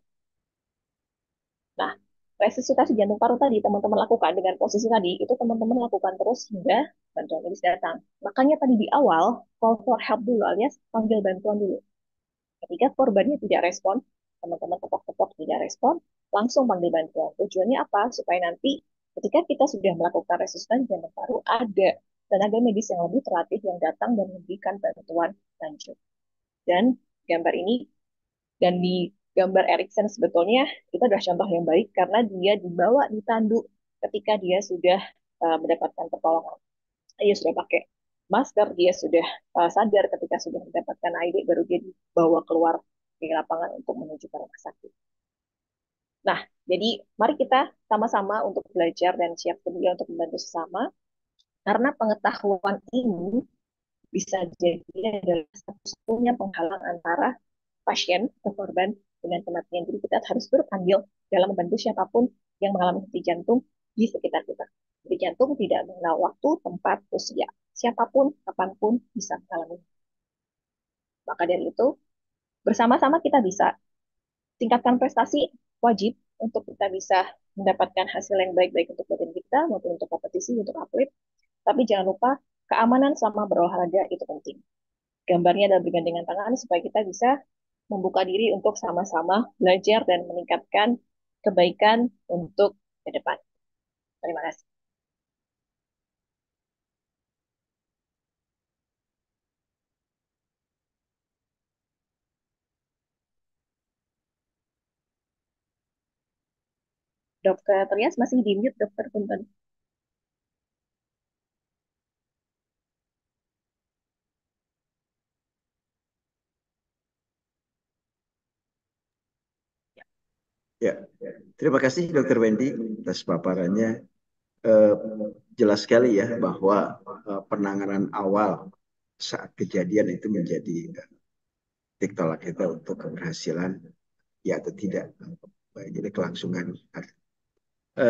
Nah, resusitasi jantung paru tadi teman-teman lakukan dengan posisi tadi, itu teman-teman lakukan terus hingga bantuan medis datang. Makanya tadi di awal, call for help dulu alias panggil bantuan dulu. Ketika korbannya tidak respon, teman-teman tepok-tepok tidak respon, langsung panggil bantuan. Tujuannya apa? Supaya nanti ketika kita sudah melakukan resusitasi jantung paru, ada tenaga medis yang lebih terlatih yang datang dan memberikan bantuan lanjut. Dan gambar ini dan di gambar Erikson sebetulnya itu adalah contoh yang baik karena dia dibawa ditandu ketika dia sudah mendapatkan pertolongan. Dia sudah pakai masker, dia sudah sadar ketika sudah mendapatkan AID, baru dia dibawa keluar di lapangan untuk menuju ke rumah sakit. Nah, jadi mari kita sama-sama untuk belajar dan siap sedia untuk membantu sesama, karena pengetahuan ini bisa jadi adalah satu-satunya penghalang antara pasien atau korban dengan kematian. Jadi kita harus berandil dalam membantu siapapun yang mengalami henti jantung di sekitar kita. Henti jantung tidak mengenal waktu, tempat, usia. Siapapun, kapanpun bisa mengalami. Maka dari itu, bersama-sama kita bisa tingkatkan prestasi wajib untuk kita bisa mendapatkan hasil yang baik-baik untuk badan kita maupun untuk kompetisi, untuk atlet. Tapi jangan lupa keamanan selama berolahraga itu penting. Gambarnya adalah bergandengan tangan supaya kita bisa membuka diri untuk sama-sama belajar dan meningkatkan kebaikan untuk ke depan. Terima kasih. Dokter Trias masih di mute, Dokter Punten. Ya, terima kasih Dokter Wendy atas paparannya. Jelas sekali ya bahwa penanganan awal saat kejadian itu menjadi titik tolak kita untuk keberhasilan ya atau tidak. Jadi kelangsungan.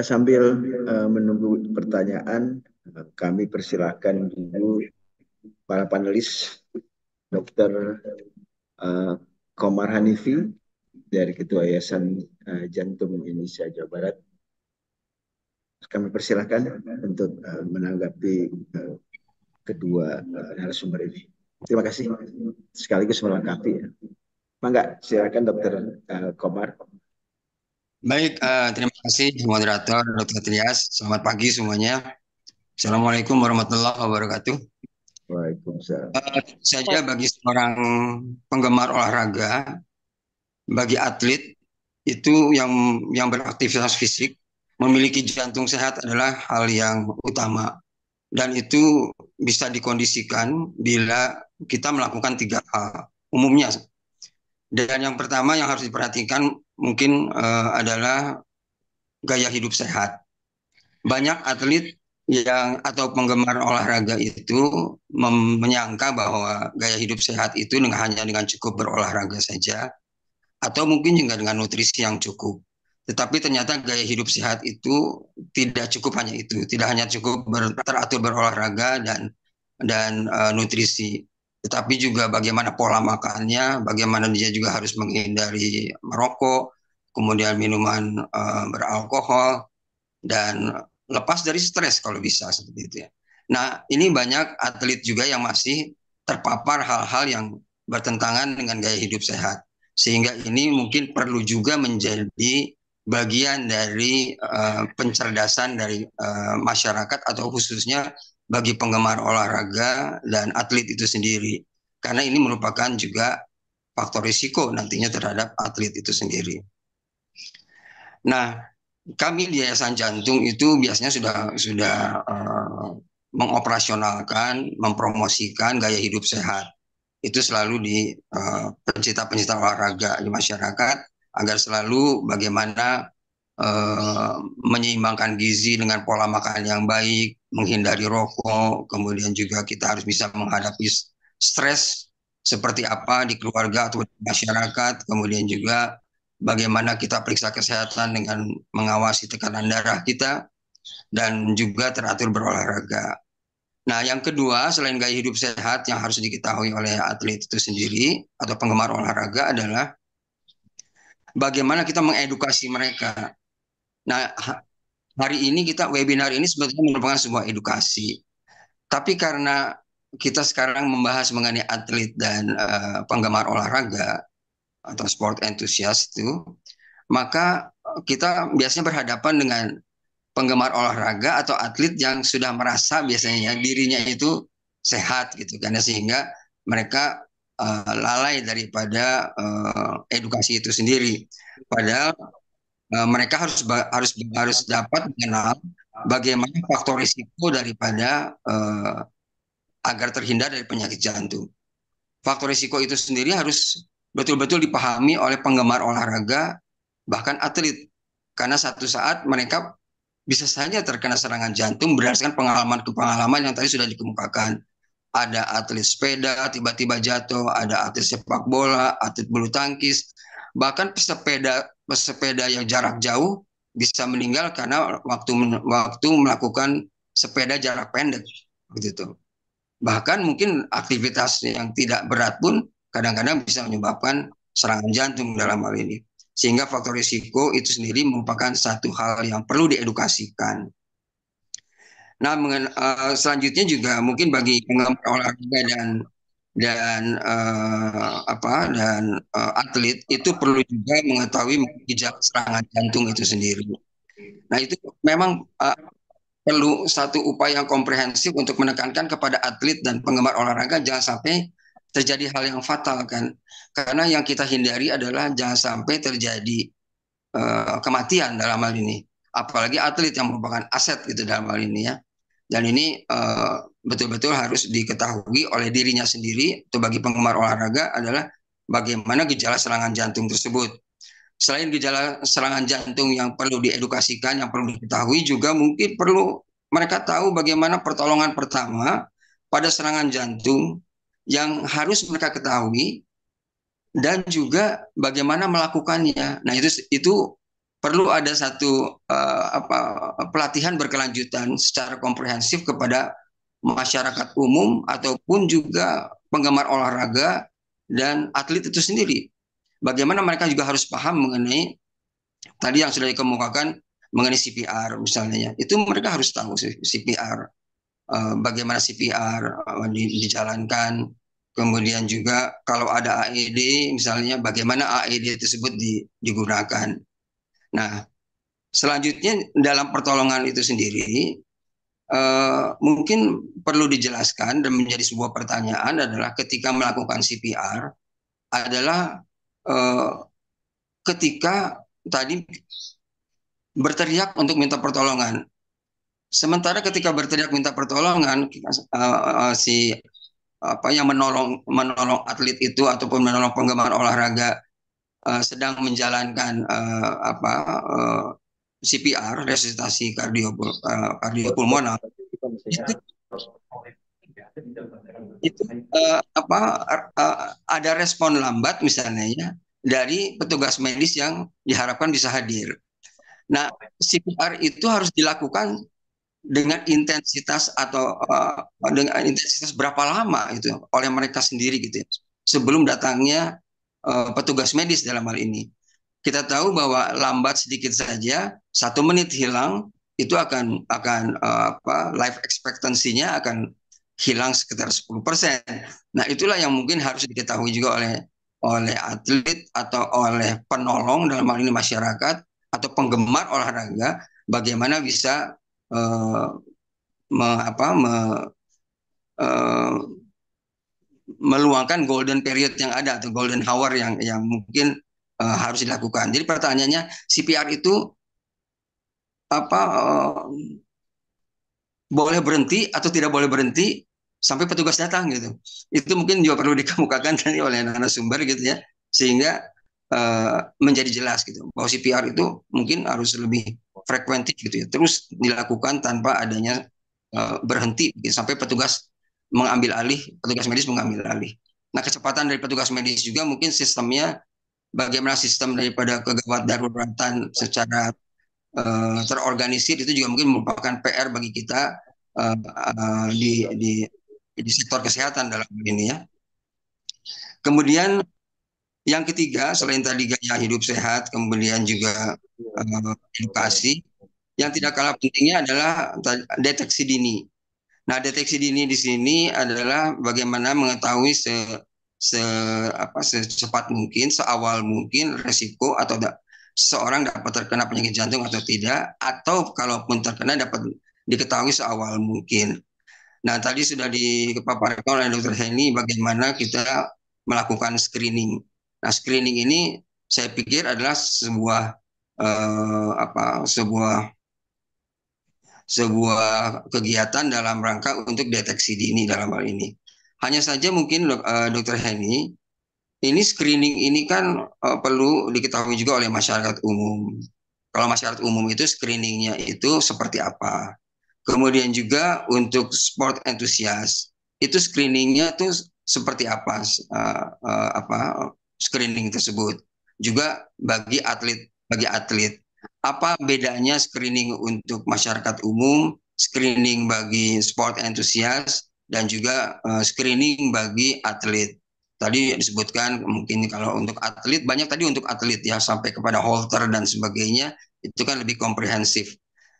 Sambil menunggu pertanyaan, kami persilahkan dulu para panelis, Dokter Komar Hanifi dari Ketua Yayasan Jantung Indonesia Jawa Barat. Kami persilahkan untuk menanggapi kedua narasumber ini. Terima kasih. Sekaligus melengkapi. Ya. Mangga, silakan Dokter Komar. Baik, terima kasih moderator Dr. Trias. Selamat pagi semuanya. Assalamualaikum warahmatullahi wabarakatuh. Waalaikumsalam. Saja bagi seorang penggemar olahraga, bagi atlet itu yang beraktivitas fisik, memiliki jantung sehat adalah hal yang utama. Dan itu bisa dikondisikan bila kita melakukan 3 hal umumnya. Dan yang pertama yang harus diperhatikan mungkin adalah gaya hidup sehat. Banyak atlet yang atau penggemar olahraga itu menyangka bahwa gaya hidup sehat itu hanya dengan cukup berolahraga saja, atau mungkin juga dengan nutrisi yang cukup. Tetapi ternyata gaya hidup sehat itu tidak cukup hanya itu, tidak hanya cukup teratur berolahraga dan nutrisi, tetapi juga bagaimana pola makannya, bagaimana dia juga harus menghindari merokok, kemudian minuman beralkohol, dan lepas dari stres kalau bisa seperti itu ya. Nah, ini banyak atlet juga yang masih terpapar hal-hal yang bertentangan dengan gaya hidup sehat. Sehingga ini mungkin perlu juga menjadi bagian dari pencerdasan dari masyarakat atau khususnya bagi penggemar olahraga dan atlet itu sendiri. Karena ini merupakan juga faktor risiko nantinya terhadap atlet itu sendiri. Nah, kami di Yayasan Jantung itu biasanya sudah mengoperasionalkan, mempromosikan gaya hidup sehat. Itu selalu di pencinta-pencinta olahraga di masyarakat agar selalu bagaimana menyeimbangkan gizi dengan pola makan yang baik, menghindari rokok, kemudian juga kita harus bisa menghadapi stres seperti apa di keluarga atau di masyarakat, kemudian juga bagaimana kita periksa kesehatan dengan mengawasi tekanan darah kita dan juga teratur berolahraga. Nah, yang kedua, selain gaya hidup sehat yang harus diketahui oleh atlet itu sendiri atau penggemar olahraga adalah bagaimana kita mengedukasi mereka. Nah, hari ini webinar ini sebetulnya merupakan sebuah edukasi. Tapi karena kita sekarang membahas mengenai atlet dan penggemar olahraga atau sport enthusiast itu, maka kita biasanya berhadapan dengan penggemar olahraga atau atlet yang sudah merasa biasanya dirinya itu sehat gitu karena sehingga mereka lalai daripada edukasi itu sendiri. Padahal mereka harus dapat mengenal bagaimana faktor risiko daripada agar terhindar dari penyakit jantung. Faktor risiko itu sendiri harus betul-betul dipahami oleh penggemar olahraga bahkan atlet karena satu saat mereka bisa saja terkena serangan jantung berdasarkan pengalaman yang tadi sudah dikemukakan. Ada atlet sepeda tiba-tiba jatuh, ada atlet sepak bola, atlet bulu tangkis, bahkan pesepeda yang jarak jauh bisa meninggal karena waktu melakukan sepeda jarak pendek begitu. Bahkan mungkin aktivitas yang tidak berat pun kadang-kadang bisa menyebabkan serangan jantung dalam hal ini. Sehingga faktor risiko itu sendiri merupakan satu hal yang perlu diedukasikan. Nah, selanjutnya juga mungkin bagi penggemar olahraga dan atlet itu perlu juga mengetahui gejala serangan jantung itu sendiri. Nah, itu memang perlu satu upaya yang komprehensif untuk menekankan kepada atlet dan penggemar olahraga jangan sampai terjadi hal yang fatal kan. Karena yang kita hindari adalah jangan sampai terjadi kematian dalam hal ini. Apalagi atlet yang merupakan aset gitu dalam hal ini ya. Dan ini betul-betul harus diketahui oleh dirinya sendiri atau bagi penggemar olahraga adalah bagaimana gejala serangan jantung tersebut. Selain gejala serangan jantung yang perlu diedukasikan, yang perlu diketahui juga mungkin perlu mereka tahu bagaimana pertolongan pertama pada serangan jantung yang harus mereka ketahui dan juga bagaimana melakukannya. Nah, itu perlu ada satu pelatihan berkelanjutan secara komprehensif kepada masyarakat umum ataupun juga penggemar olahraga dan atlet itu sendiri. Bagaimana mereka juga harus paham mengenai tadi yang sudah dikemukakan mengenai CPR misalnya. Itu mereka harus tahu CPR. Bagaimana CPR dijalankan, kemudian juga kalau ada AED misalnya bagaimana AED tersebut digunakan. Nah, selanjutnya dalam pertolongan itu sendiri mungkin perlu dijelaskan dan menjadi sebuah pertanyaan adalah ketika melakukan CPR adalah ketika tadi berteriak untuk minta pertolongan. Sementara ketika berteriak minta pertolongan yang menolong atlet itu ataupun menolong penggemar olahraga sedang menjalankan CPR, resusitasi kardiopulmonal, itu ada respon lambat misalnya ya dari petugas medis yang diharapkan bisa hadir. Nah, CPR itu harus dilakukan dengan intensitas atau dengan intensitas berapa lama itu oleh mereka sendiri gitu ya, sebelum datangnya petugas medis dalam hal ini. Kita tahu bahwa lambat sedikit saja 1 menit hilang itu akan life expectancy-nya akan hilang sekitar 10%. Nah, itulah yang mungkin harus diketahui juga oleh oleh atlet atau oleh penolong dalam hal ini masyarakat atau penggemar olahraga, bagaimana bisa eh, me, apa, me, eh, meluangkan golden period yang ada atau golden hour yang mungkin harus dilakukan. Jadi pertanyaannya, CPR itu apa boleh berhenti atau tidak boleh berhenti sampai petugas datang gitu. Itu mungkin juga perlu dikemukakan tadi oleh narasumber gitu ya, sehingga menjadi jelas gitu bahwa CPR itu mungkin harus lebih frekuentif gitu ya, terus dilakukan tanpa adanya berhenti gitu, sampai petugas mengambil alih, petugas medis mengambil alih. Nah, kecepatan dari petugas medis juga mungkin sistemnya, bagaimana sistem daripada kegawat daruratan secara terorganisir, itu juga mungkin merupakan PR bagi kita di sektor kesehatan dalam ini ya. Kemudian yang ketiga, selain tadi gaya hidup sehat, kemudian juga edukasi, yang tidak kalah pentingnya adalah deteksi dini. Nah, deteksi dini di sini adalah bagaimana mengetahui secepat mungkin, seawal mungkin resiko atau seseorang dapat terkena penyakit jantung atau tidak, atau kalaupun terkena dapat diketahui seawal mungkin. Nah, tadi sudah dipaparkan oleh Dr. Heni bagaimana kita melakukan screening. Nah, screening ini saya pikir adalah sebuah sebuah kegiatan dalam rangka untuk deteksi dini dalam hal ini. Hanya saja mungkin Dr. Heni, ini screening ini kan perlu diketahui juga oleh masyarakat umum. Kalau masyarakat umum itu screeningnya itu seperti apa. Kemudian juga untuk sport enthusiast itu screeningnya tuh seperti apa, screening tersebut. Juga bagi atlet, apa bedanya screening untuk masyarakat umum, screening bagi sport enthusiast, dan juga screening bagi atlet. Tadi disebutkan mungkin kalau untuk atlet, banyak tadi untuk atlet ya, sampai kepada halter dan sebagainya, itu kan lebih komprehensif.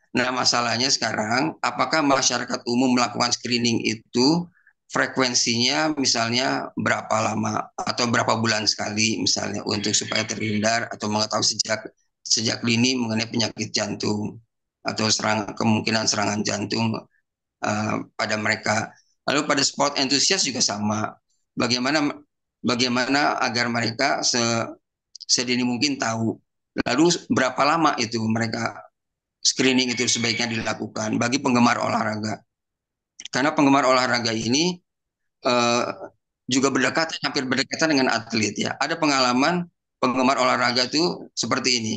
Nah, masalahnya sekarang, apakah masyarakat umum melakukan screening itu frekuensinya misalnya berapa lama atau berapa bulan sekali misalnya, untuk supaya terhindar atau mengetahui sejak dini mengenai penyakit jantung atau kemungkinan serangan jantung pada mereka. Lalu pada sport enthusiast juga sama. Bagaimana agar mereka sedini mungkin tahu. Lalu berapa lama itu mereka screening itu sebaiknya dilakukan bagi penggemar olahraga. Karena penggemar olahraga ini juga hampir berdekatan dengan atlet ya. Ada pengalaman penggemar olahraga itu seperti ini.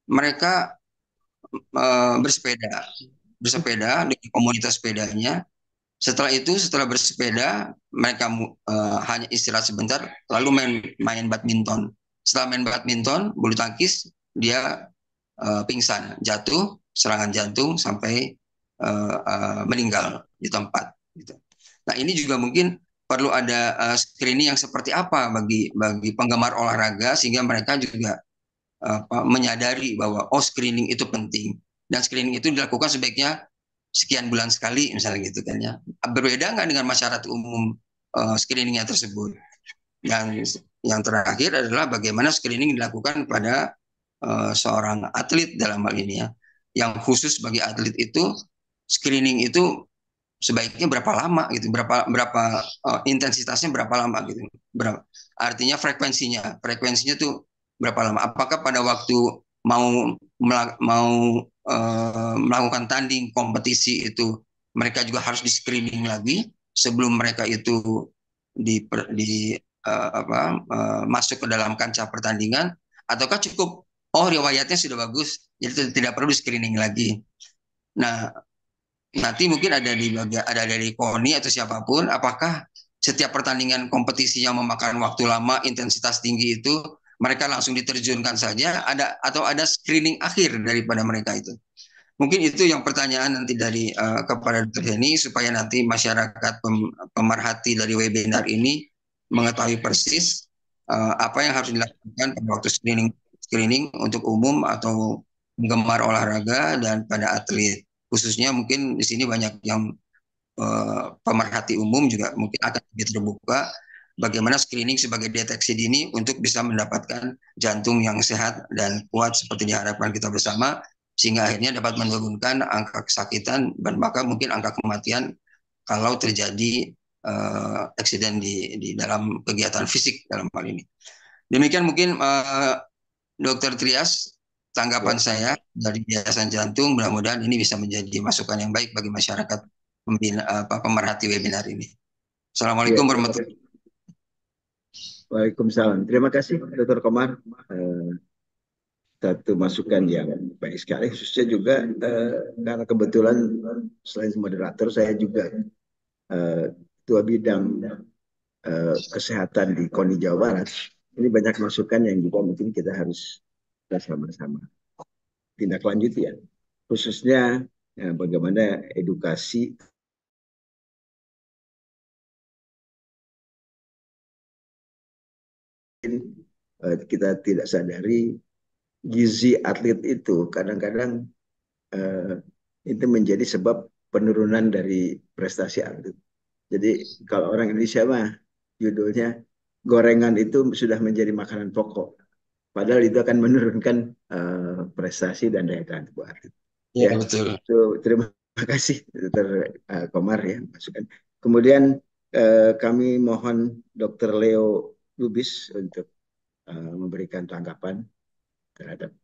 Mereka bersepeda dengan komunitas sepedanya. Setelah bersepeda, mereka hanya istirahat sebentar, lalu main badminton. Setelah main badminton, bulu tangkis, dia pingsan, jatuh, serangan jantung sampai meninggal di tempat. Gitu. Nah, ini juga mungkin perlu ada screening yang seperti apa bagi penggemar olahraga, sehingga mereka juga menyadari bahwa screening itu penting, dan screening itu dilakukan sebaiknya sekian bulan sekali misalnya gitu kan ya. Berbeda nggak dengan masyarakat umum screeningnya tersebut. Dan yang terakhir adalah bagaimana screening dilakukan pada seorang atlet dalam hal ini ya. Yang khusus bagi atlet itu, screening itu sebaiknya berapa lama gitu, berapa intensitasnya berapa lama gitu. Artinya frekuensinya tuh berapa lama? Apakah pada waktu mau melakukan tanding kompetisi itu mereka juga harus di screening lagi sebelum mereka itu masuk ke dalam kancah pertandingan, ataukah cukup riwayatnya sudah bagus jadi tidak perlu di screening lagi. Nah, nanti mungkin ada dari KONI atau siapapun, apakah setiap pertandingan kompetisi yang memakan waktu lama, intensitas tinggi itu mereka langsung diterjunkan saja, atau ada screening akhir daripada mereka itu. Mungkin itu yang pertanyaan nanti dari kepada Dr. Heni, supaya nanti masyarakat pemerhati dari webinar ini mengetahui persis apa yang harus dilakukan pada waktu screening untuk umum atau penggemar olahraga dan pada atlet. Khususnya mungkin di sini banyak yang pemerhati umum juga mungkin akan lebih terbuka bagaimana screening sebagai deteksi dini untuk bisa mendapatkan jantung yang sehat dan kuat seperti diharapkan kita bersama, sehingga akhirnya dapat menurunkan angka kesakitan dan bahkan mungkin angka kematian kalau terjadi eksiden di dalam kegiatan fisik dalam hal ini. Demikian mungkin Dokter Trias, tanggapan saya dari Yayasan Jantung. Mudah-mudahan ini bisa menjadi masukan yang baik bagi masyarakat pemerhati webinar ini. Assalamualaikum warahmatullahi wabarakatuh. Waalaikumsalam. Terima kasih Dr. Komar. Satu masukan yang baik sekali, khususnya juga karena kebetulan selain moderator saya juga ketua bidang kesehatan di KONI Jawa Barat. Ini banyak masukan yang juga mungkin kita harus bersama-sama tindak lanjut ya, khususnya bagaimana edukasi kita tidak sadari gizi atlet itu kadang-kadang itu menjadi sebab penurunan dari prestasi atlet. Jadi kalau orang Indonesia mah judulnya gorengan itu sudah menjadi makanan pokok. Padahal itu akan menurunkan prestasi dan daya tahan tubuh atlet. Ya, betul. Terima kasih Dr. Komar ya masukan. Kemudian kami mohon Dr. Leo Lubis untuk memberikan tanggapan terhadap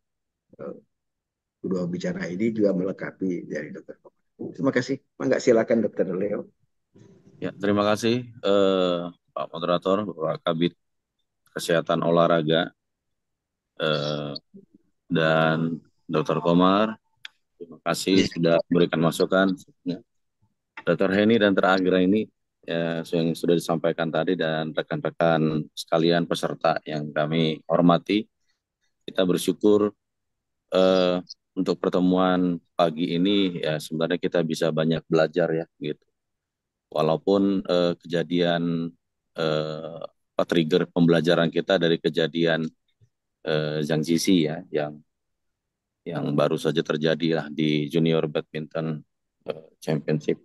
kedua bicara ini, juga melengkapi dari Dr. Komar. Terima kasih. Mangga silakan Dr. Leo. Ya, terima kasih Pak Moderator, Bapak Kabid Kesehatan Olahraga dan Dr. Komar. Terima kasih sudah memberikan masukan. Dr. Heni dan terakhir ini yang sudah disampaikan tadi dan rekan-rekan sekalian peserta yang kami hormati, kita bersyukur untuk pertemuan pagi ini ya sebenarnya kita bisa banyak belajar ya gitu. Walaupun kejadian trigger pembelajaran kita dari kejadian Zhang Ziyi ya yang baru saja terjadi lah di Junior Badminton Championship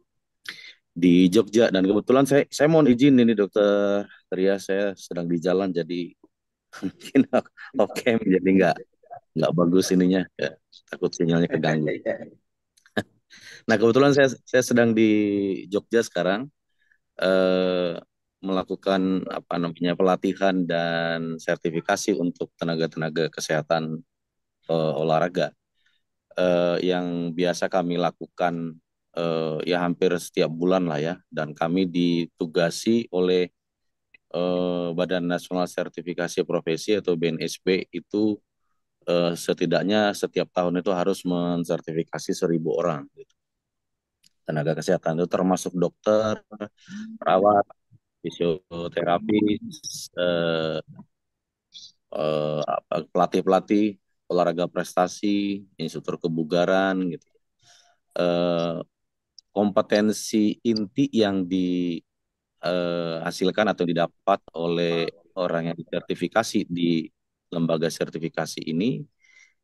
di Jogja. Dan kebetulan saya mohon izin ini Dokter Trias, saya sedang di jalan jadi mungkin off cam jadi nggak bagus ininya ya, takut sinyalnya keganggu. Nah kebetulan saya sedang di Jogja sekarang melakukan pelatihan dan sertifikasi untuk tenaga-tenaga kesehatan olahraga yang biasa kami lakukan ya hampir setiap bulan lah ya, dan kami ditugasi oleh Badan Nasional Sertifikasi Profesi atau BNSP itu setidaknya setiap tahun itu harus mensertifikasi 1.000 orang gitu. Tenaga kesehatan itu termasuk dokter, perawat, fisioterapi, pelatih-pelatih olahraga prestasi, instruktur kebugaran gitu. Kompetensi inti yang dihasilkan atau didapat oleh orang yang disertifikasi di lembaga sertifikasi ini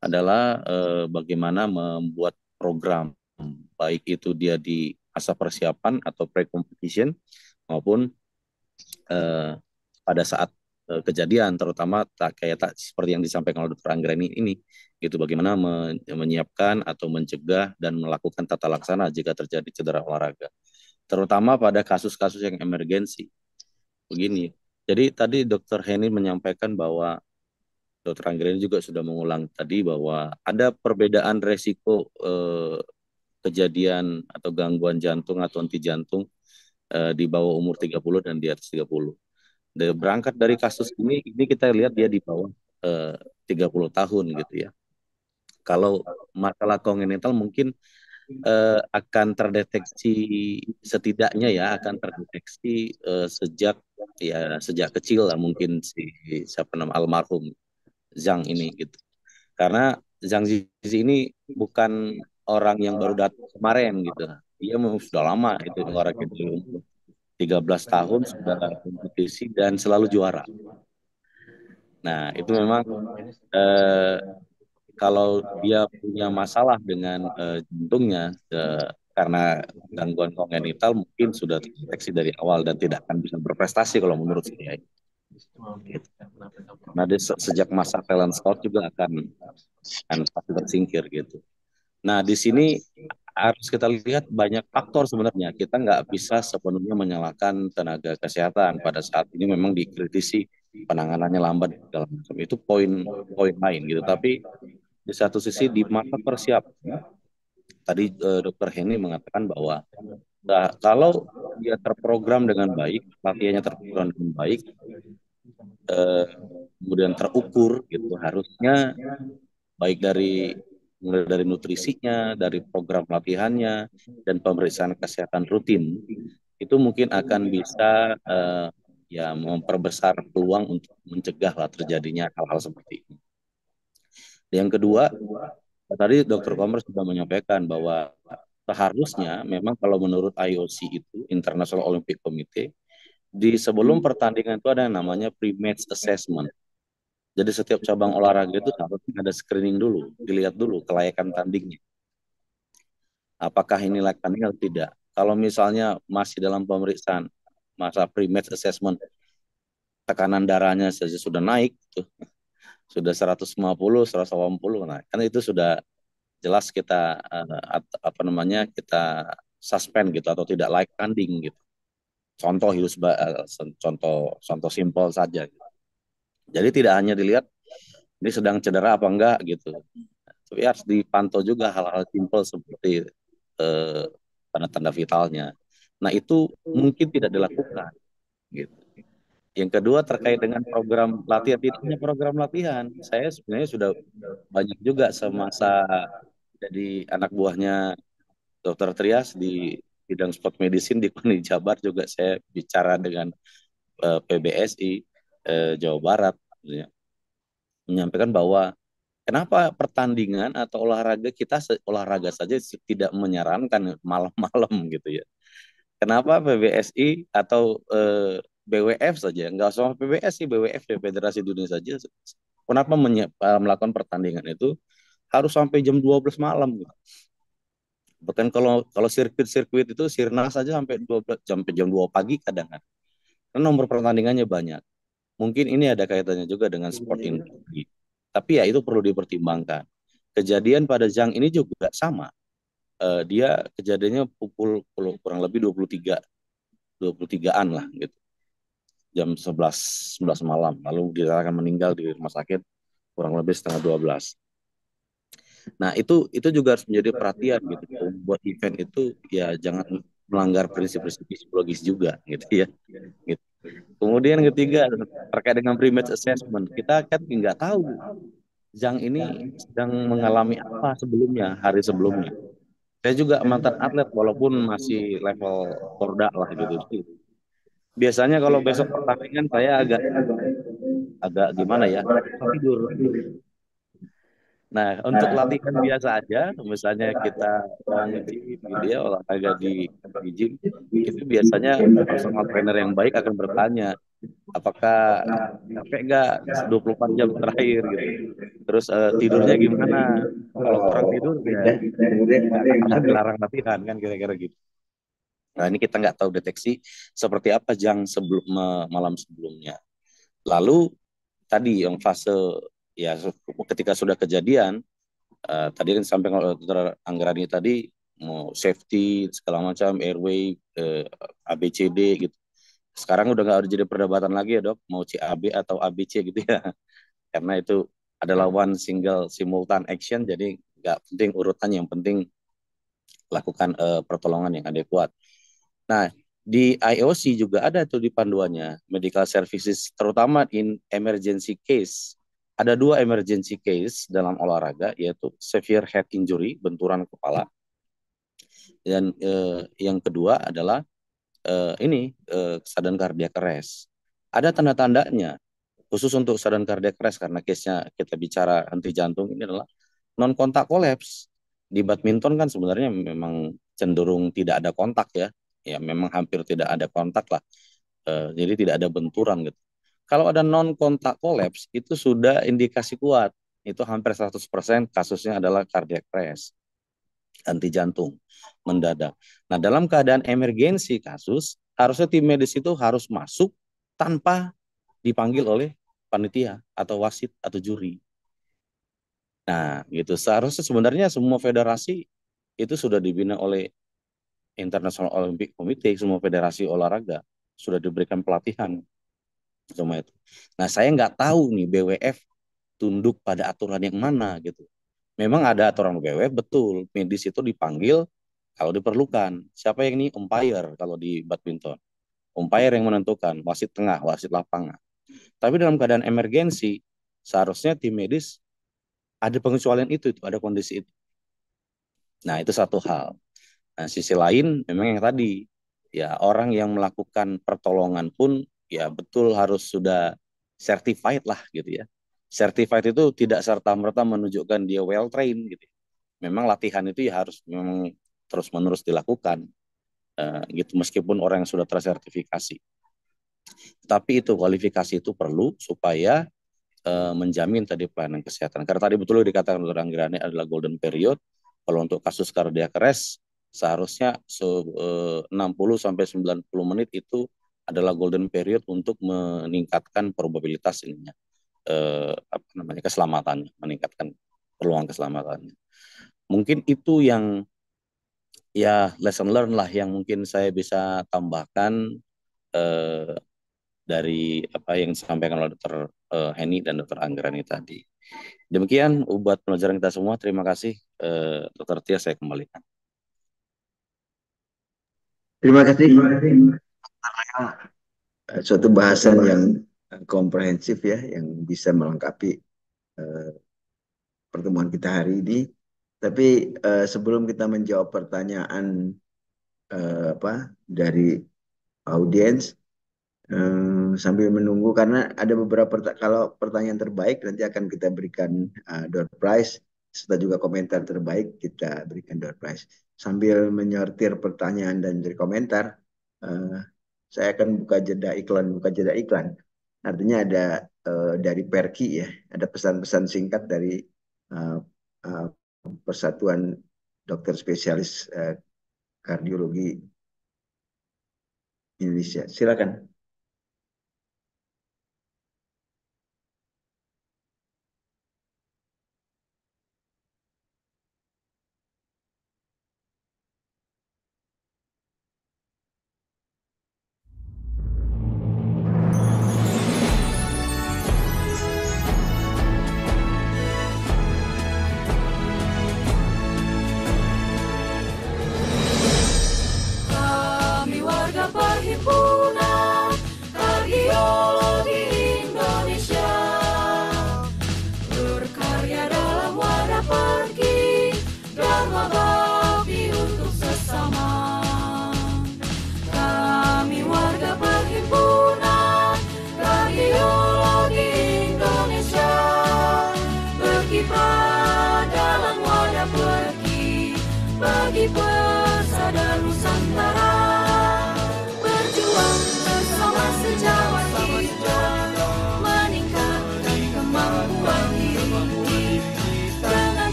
adalah bagaimana membuat program, baik itu dia di masa persiapan atau pre-competition maupun pada saat kejadian, terutama seperti yang disampaikan oleh Dr. Anggreni ini gitu, bagaimana menyiapkan atau mencegah dan melakukan tata laksana jika terjadi cedera olahraga, terutama pada kasus-kasus yang emergensi begini. Jadi tadi Dr. Heni menyampaikan bahwa Dr. Anggreni juga sudah mengulang tadi bahwa ada perbedaan resiko kejadian atau gangguan jantung atau henti jantung di bawah umur 30 dan di atas 30. Berangkat dari kasus ini kita lihat dia di bawah 30 tahun gitu ya. Kalau masalah kongenital mungkin akan terdeteksi, setidaknya ya akan terdeteksi sejak kecil lah, mungkin siapa nama almarhum Zhang ini gitu. Karena Zhang Ziyi ini bukan orang yang baru datang kemarin gitu. Dia sudah lama itu olahraga itu. 13 tahun sudah kompetisi dan selalu juara. Nah, itu memang kalau dia punya masalah dengan jantungnya karena gangguan kongenital mungkin sudah terdeteksi dari awal dan tidak akan bisa berprestasi kalau menurut saya. Nah, sejak masa talent scout juga akan pasti tersingkir gitu. Nah, di sini harus kita lihat banyak faktor sebenarnya. Kita nggak bisa sepenuhnya menyalahkan tenaga kesehatan pada saat ini memang dikritisi penanganannya lambat dalam macam itu poin lain gitu. Tapi di satu sisi di masa persiapan tadi Dr. Henny mengatakan bahwa kalau dia terprogram dengan baik, latihannya terprogram dengan baik, kemudian terukur gitu, harusnya baik mulai dari nutrisinya, dari program latihannya, dan pemeriksaan kesehatan rutin, itu mungkin akan bisa ya memperbesar peluang untuk mencegah terjadinya hal-hal seperti ini. Yang kedua, tadi Dr. Komar sudah menyampaikan bahwa seharusnya memang kalau menurut IOC itu, International Olympic Committee, di sebelum pertandingan itu ada yang namanya pre-match assessment. Jadi setiap cabang olahraga itu harusnya ada screening dulu, dilihat dulu kelayakan tandingnya. Apakah ini layak tanding atau tidak. Kalau misalnya masih dalam pemeriksaan masa pre-match assessment, tekanan darahnya saja sudah naik, tuh, sudah 150, 180, nah kan itu sudah jelas kita kita suspend gitu atau tidak layak tanding gitu. Contoh contoh simpel saja. Gitu. Jadi tidak hanya dilihat ini sedang cedera apa enggak gitu, tapi harus dipantau juga hal-hal simpel seperti tanda-tanda vitalnya. Nah itu mungkin tidak dilakukan gitu. Yang kedua terkait dengan program latihan, tidak hanya program latihan. Saya sebenarnya sudah banyak juga semasa jadi anak buahnya Dr. Trias di bidang sport medicine di Uni Jabar juga saya bicara dengan PBSI Jawa Barat ya, menyampaikan bahwa kenapa pertandingan atau olahraga saja tidak menyarankan malam-malam gitu ya. Kenapa PBSI atau BWF saja, nggak usah PBSI, BWF ya Federasi Dunia saja. Kenapa melakukan pertandingan itu harus sampai jam 12 malam gitu. Bahkan kalau sirkuit itu sirna saja sampai jam 2 pagi kadang kan. Karena nomor pertandingannya banyak. Mungkin ini ada kaitannya juga dengan sport industri. Tapi ya itu perlu dipertimbangkan. Kejadian pada Zhang ini juga sama. Dia kejadiannya pukul kurang lebih 23-an lah gitu. Jam 11 malam. Lalu dia akan meninggal di rumah sakit kurang lebih setengah 12. Nah, itu juga harus menjadi perhatian gitu. Buat event itu ya jangan melanggar prinsip-prinsip psikologis juga gitu ya. Gitu. Kemudian ketiga terkait dengan pre-match assessment, kita kan nggak tahu Zhang ini sedang mengalami apa sebelumnya, hari sebelumnya. Saya juga mantan atlet walaupun masih level Porda lah gitu. Biasanya kalau besok pertandingan saya agak gimana ya, tidur. Nah, untuk latihan biasa aja, misalnya kita mau nge-gym gitu ya, olahraga di gym, itu biasanya personal trainer yang baik akan bertanya, apakah capek nggak 24 jam terakhir gitu. Terus tidurnya gimana? Kalau kurang tidur ya harusnya dilarang latihan kan kira-kira gitu. Nah, ini kita nggak tahu deteksi seperti apa malam sebelumnya. Lalu tadi yang fase ya ketika sudah kejadian, tadi kan sampai Dr. Anggrani tadi mau safety segala macam, airway, ABCD gitu. Sekarang udah nggak jadi perdebatan lagi ya dok, mau CAB atau ABC gitu ya, karena itu adalah one single simultan action, jadi nggak penting urutannya, yang penting lakukan pertolongan yang adekuat. Nah, di IOC juga ada tuh di panduannya, medical services, terutama in emergency case. Ada 2 emergency case dalam olahraga, yaitu severe head injury, benturan kepala. Dan yang kedua adalah sudden cardiac arrest. Ada tanda-tandanya, khusus untuk sudden cardiac arrest, karena case-nya kita bicara henti jantung, ini adalah non-kontak collapse. Di badminton kan sebenarnya memang cenderung tidak ada kontak ya. Ya memang hampir tidak ada kontak lah. Jadi tidak ada benturan gitu. Kalau ada non-kontak collapse itu sudah indikasi kuat. Itu hampir 100% kasusnya adalah cardiac arrest. anti jantung mendadak. Nah, dalam keadaan emergensi kasus, harusnya tim medis itu harus masuk tanpa dipanggil oleh panitia atau wasit atau juri. Nah, gitu. Seharusnya sebenarnya semua federasi itu sudah dibina oleh International Olympic Committee, semua federasi olahraga sudah diberikan pelatihan semua itu. Nah, saya nggak tahu nih BWF tunduk pada aturan yang mana gitu. Memang ada aturan BWF, betul, medis itu dipanggil kalau diperlukan. Siapa yang ini? Umpire kalau di badminton. Umpire yang menentukan, wasit tengah, wasit lapangan. Tapi dalam keadaan emergensi, seharusnya tim medis ada pengecualian itu ada kondisi itu. Nah, itu satu hal. Nah, sisi lain memang yang tadi, ya orang yang melakukan pertolongan pun ya betul harus sudah certified lah gitu ya. Certified itu tidak serta-merta menunjukkan dia well trained gitu. Memang latihan itu ya harus memang terus-menerus dilakukan gitu meskipun orang yang sudah tersertifikasi. Tapi itu kualifikasi itu perlu supaya menjamin tadi pelayanan kesehatan. Karena tadi betul dikatakan Dr. Anggrani adalah golden period. Kalau untuk kasus cardiac arrest seharusnya 60 sampai 90 menit itu adalah golden period untuk meningkatkan probabilitas ininya keselamatannya, meningkatkan peluang keselamatannya. Mungkin itu yang ya lesson learn lah yang mungkin saya bisa tambahkan dari apa yang disampaikan oleh Dr. Henny dan Dr. Anggrani tadi. Demikian buat pelajaran kita semua. Terima kasih, Dr. Tia, saya kembalikan. Terima kasih. Suatu bahasan yang komprehensif ya, yang bisa melengkapi pertemuan kita hari ini. Tapi sebelum kita menjawab pertanyaan dari audiens, sambil menunggu karena ada beberapa kalau pertanyaan terbaik nanti akan kita berikan door prize serta juga komentar terbaik kita berikan door prize. Sambil menyortir pertanyaan dan dari komentar, saya akan buka jeda iklan. Artinya ada dari Perki ya, ada pesan-pesan singkat dari Persatuan Dokter Spesialis Kardiologi Indonesia. Silakan.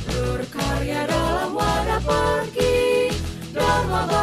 Berkarya dalam wadah pergi, Dharma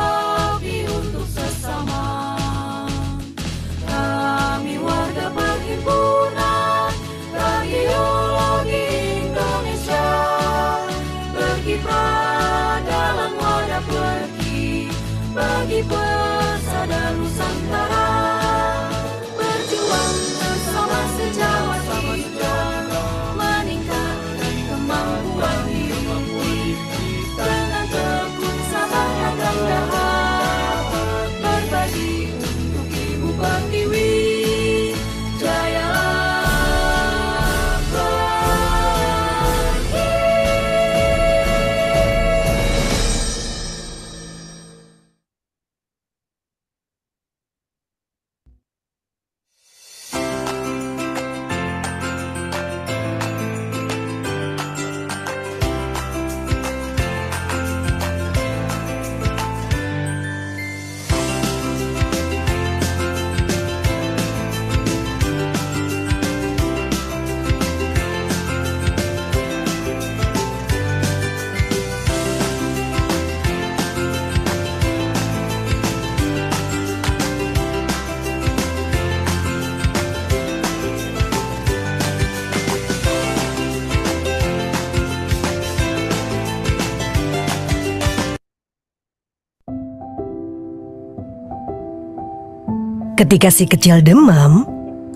Ketika si kecil demam,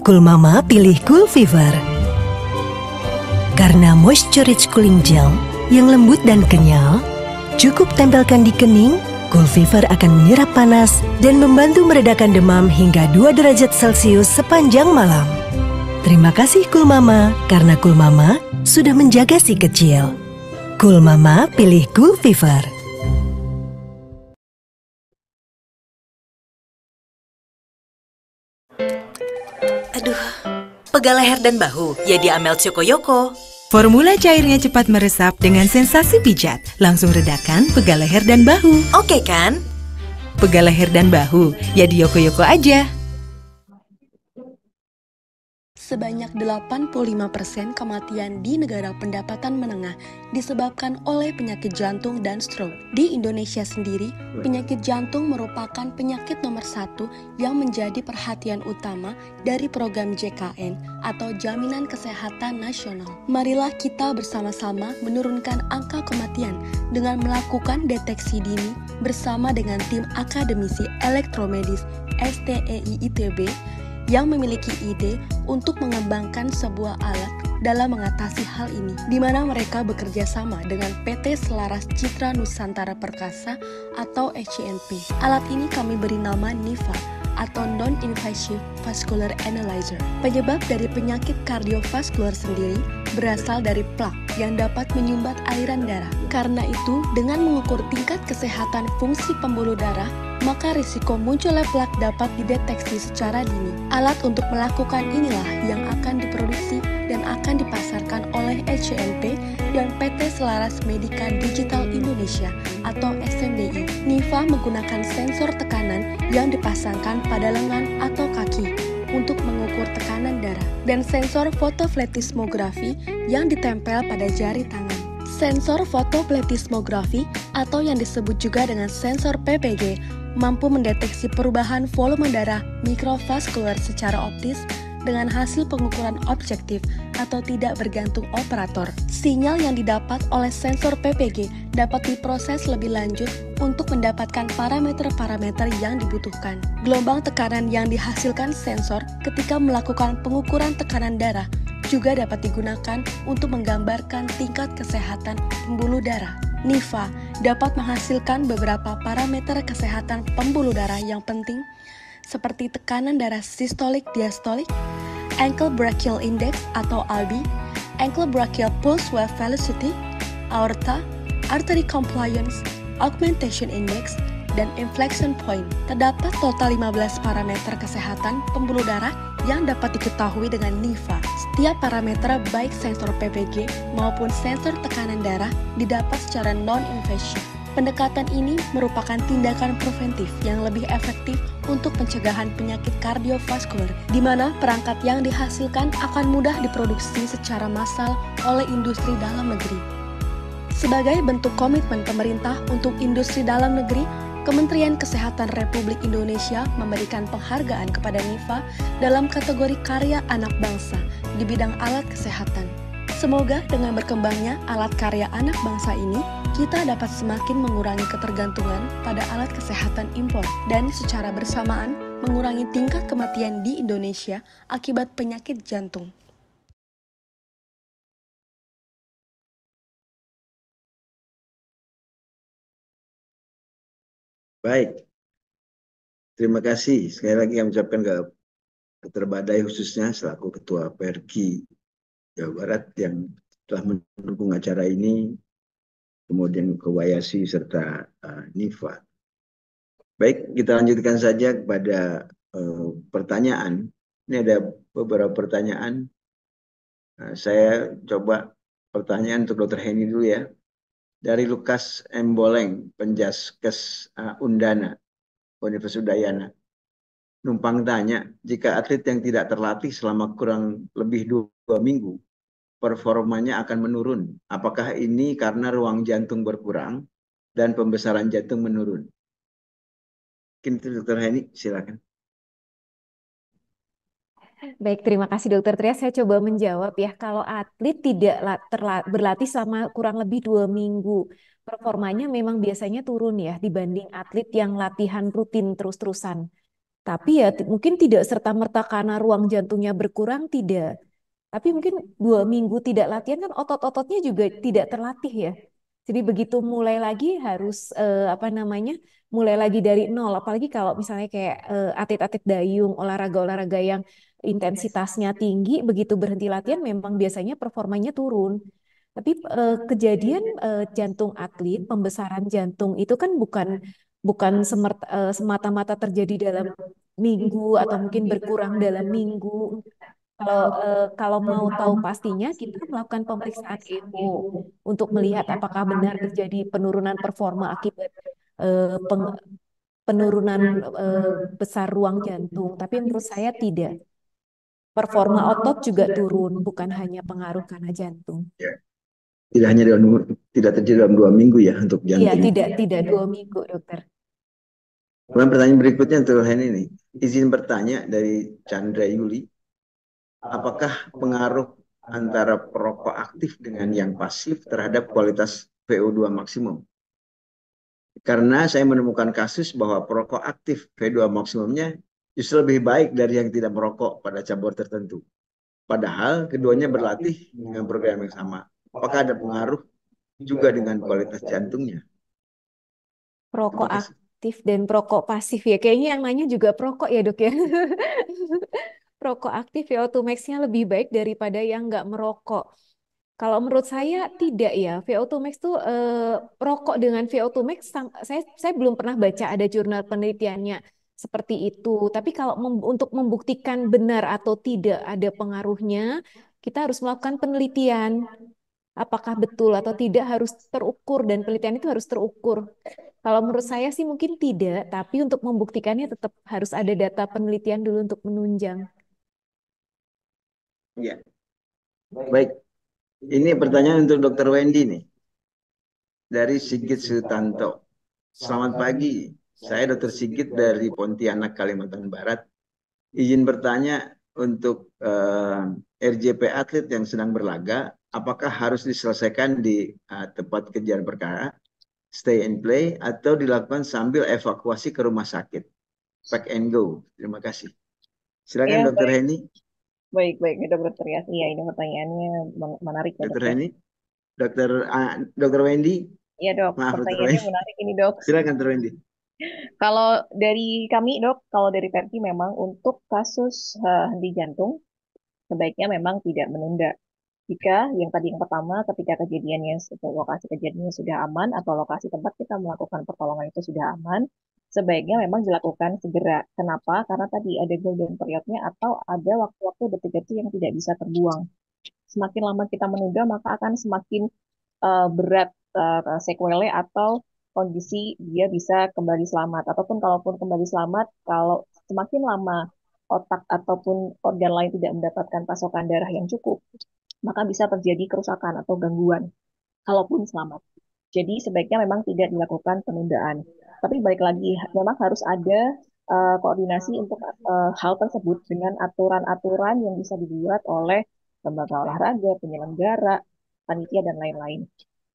Cool Mama pilih Cool Fever. Karena moisture rich cooling gel yang lembut dan kenyal, cukup tempelkan di kening, Cool Fever akan menyerap panas dan membantu meredakan demam hingga 2 derajat Celcius sepanjang malam. Terima kasih Cool Mama, karena Cool Mama sudah menjaga si kecil. Cool Mama pilih Cool Fever. Aduh, pegal leher dan bahu, ya di Amel Chokoyoko. Formula cairnya cepat meresap dengan sensasi pijat. Langsung redakan pegal leher dan bahu. Oke kan? Pegal leher dan bahu, ya di Yoko-Yoko aja. Sebanyak 85% kematian di negara pendapatan menengah disebabkan oleh penyakit jantung dan stroke. Di Indonesia sendiri, penyakit jantung merupakan penyakit nomor 1 yang menjadi perhatian utama dari program JKN atau Jaminan Kesehatan Nasional. Marilah kita bersama-sama menurunkan angka kematian dengan melakukan deteksi dini bersama dengan tim akademisi elektromedis STEI ITB yang memiliki ide untuk mengembangkan sebuah alat dalam mengatasi hal ini, di mana mereka bekerja sama dengan PT Selaras Citra Nusantara Perkasa atau SCNP. Alat ini kami beri nama NIVA atau Non-Invasive Vascular Analyzer. Penyebab dari penyakit kardiovaskular sendiri berasal dari plak yang dapat menyumbat aliran darah. Karena itu, dengan mengukur tingkat kesehatan fungsi pembuluh darah, maka risiko munculnya plak dapat dideteksi secara dini. Alat untuk melakukan inilah yang akan diproduksi dan akan dipasarkan oleh SCNP dan PT Selaras Medika Digital Indonesia atau SMDI. NIVA menggunakan sensor tekanan yang dipasangkan pada lengan atau kaki untuk mengukur tekanan darah dan sensor fotofletismografi yang ditempel pada jari tangan. Sensor fotopletismografi atau yang disebut juga dengan sensor PPG mampu mendeteksi perubahan volume darah mikrovaskular secara optis dengan hasil pengukuran objektif atau tidak bergantung operator. Sinyal yang didapat oleh sensor PPG dapat diproses lebih lanjut untuk mendapatkan parameter-parameter yang dibutuhkan. Gelombang tekanan yang dihasilkan sensor ketika melakukan pengukuran tekanan darah juga dapat digunakan untuk menggambarkan tingkat kesehatan pembuluh darah. NIVA dapat menghasilkan beberapa parameter kesehatan pembuluh darah yang penting seperti tekanan darah sistolik diastolik, ankle brachial index atau ALB, ankle brachial pulse wave velocity, aorta, artery compliance, augmentation index, dan inflection point. Terdapat total 15 parameter kesehatan pembuluh darah yang dapat diketahui dengan NIVA. Setiap parameter baik sensor PPG maupun sensor tekanan darah didapat secara non-invasive. Pendekatan ini merupakan tindakan preventif yang lebih efektif untuk pencegahan penyakit kardiovaskular, di mana perangkat yang dihasilkan akan mudah diproduksi secara massal oleh industri dalam negeri. Sebagai bentuk komitmen pemerintah untuk industri dalam negeri, Kementerian Kesehatan Republik Indonesia memberikan penghargaan kepada NIVA dalam kategori karya anak bangsa di bidang alat kesehatan. Semoga dengan berkembangnya alat karya anak bangsa ini, kita dapat semakin mengurangi ketergantungan pada alat kesehatan impor dan secara bersamaan mengurangi tingkat kematian di Indonesia akibat penyakit jantung. Baik, terima kasih. Sekali lagi kami ucapkan ke Dr. Badai khususnya selaku Ketua PERKI Jawa Barat yang telah mendukung acara ini, kemudian ke Wayasi serta NIVA. Baik, kita lanjutkan saja kepada pertanyaan. Ini ada beberapa pertanyaan. Saya coba pertanyaan untuk Dr. Heni dulu ya. Dari Lukas M. Boleng, Penjaskes Undana, Universitas Udayana. Numpang tanya, jika atlet yang tidak terlatih selama kurang lebih 2 minggu, performanya akan menurun. Apakah ini karena ruang jantung berkurang dan pembesaran jantung menurun? Mungkin itu Dr. Heni, silakan. Baik, terima kasih Dokter Trias. Saya coba menjawab ya. Kalau atlet tidak berlatih selama kurang lebih 2 minggu, performanya memang biasanya turun ya dibanding atlet yang latihan rutin terus-terusan. Tapi ya mungkin tidak serta-merta karena ruang jantungnya berkurang, tidak. Tapi mungkin 2 minggu tidak latihan kan otot-ototnya juga tidak terlatih ya. Jadi begitu mulai lagi harus apa namanya, mulai lagi dari nol. Apalagi kalau misalnya kayak atlet-atlet dayung, olahraga-olahraga yang intensitasnya tinggi, begitu berhenti latihan memang biasanya performanya turun. Tapi kejadian jantung atlet, pembesaran jantung itu kan bukan bukan semata-mata terjadi dalam minggu atau mungkin berkurang dalam minggu. Kalau mau tahu pastinya, kita melakukan pemeriksaan echo untuk melihat apakah benar terjadi penurunan performa akibat penurunan besar ruang jantung. Tapi menurut saya tidak. Performa otot juga turun, bukan hanya pengaruh karena jantung. Ya. Tidak terjadi dalam 2 minggu ya untuk Iya, jantung. tidak 2 minggu, dokter. Kemudian pertanyaan berikutnya untuk ini. Izin bertanya dari Chandra Yuli. Apakah pengaruh antara perokok aktif dengan yang pasif terhadap kualitas VO2 maksimum? Karena saya menemukan kasus bahwa perokok aktif VO2 maksimumnya justru lebih baik dari yang tidak merokok pada cabur tertentu. Padahal keduanya berlatih dengan program yang sama. Apakah ada pengaruh juga dengan kualitas jantungnya? Perokok aktif dan perokok pasif ya. Kayaknya yang nanya juga perokok ya, Dok ya. Perokok aktif VO2 max-nya lebih baik daripada yang nggak merokok. Kalau menurut saya tidak ya. VO2 max tuh rokok dengan VO2 max saya belum pernah baca ada jurnal penelitiannya seperti itu. Tapi kalau untuk membuktikan benar atau tidak ada pengaruhnya, kita harus melakukan penelitian. Apakah betul atau tidak harus terukur dan penelitian itu harus terukur. Kalau menurut saya sih mungkin tidak, tapi untuk membuktikannya tetap harus ada data penelitian dulu untuk menunjang. Ya. Baik. Ini pertanyaan untuk Dr. Wendy nih. Dari Sigit Sutanto. Selamat pagi. Saya Dr. Sigit dari Pontianak, Kalimantan Barat. Izin bertanya untuk RJP atlet yang sedang berlaga, apakah harus diselesaikan di tempat kejadian perkara, stay and play, atau dilakukan sambil evakuasi ke rumah sakit? Pack and go. Terima kasih. Silakan Ya, Dr. Heni. Baik, Dokter Trias. Iya, ini pertanyaannya menarik ya, Dr. Dok. Heni. Dr. Wendy. Iya, Dok. Maaf, Pertanyaannya menarik ini, Dok. Silakan Dr. Wendy. Kalau dari kami, Dok, kalau dari Perki memang untuk kasus henti jantung, sebaiknya memang tidak menunda. Jika yang tadi yang pertama, ketika kejadiannya, lokasi kejadiannya sudah aman atau lokasi tempat kita melakukan pertolongan itu sudah aman, sebaiknya memang dilakukan segera. Kenapa? Karena tadi ada golden periodnya atau ada waktu-waktu detik-detik yang tidak bisa terbuang. Semakin lama kita menunda, maka akan semakin berat sequelae atau kondisi dia bisa kembali selamat. Ataupun kalaupun kembali selamat, kalau semakin lama otak ataupun organ lain tidak mendapatkan pasokan darah yang cukup, maka bisa terjadi kerusakan atau gangguan, kalaupun selamat. Jadi sebaiknya memang tidak dilakukan penundaan. Tapi balik lagi, memang harus ada koordinasi untuk hal tersebut dengan aturan-aturan yang bisa dibuat oleh lembaga olahraga, penyelenggara, panitia, dan lain-lain.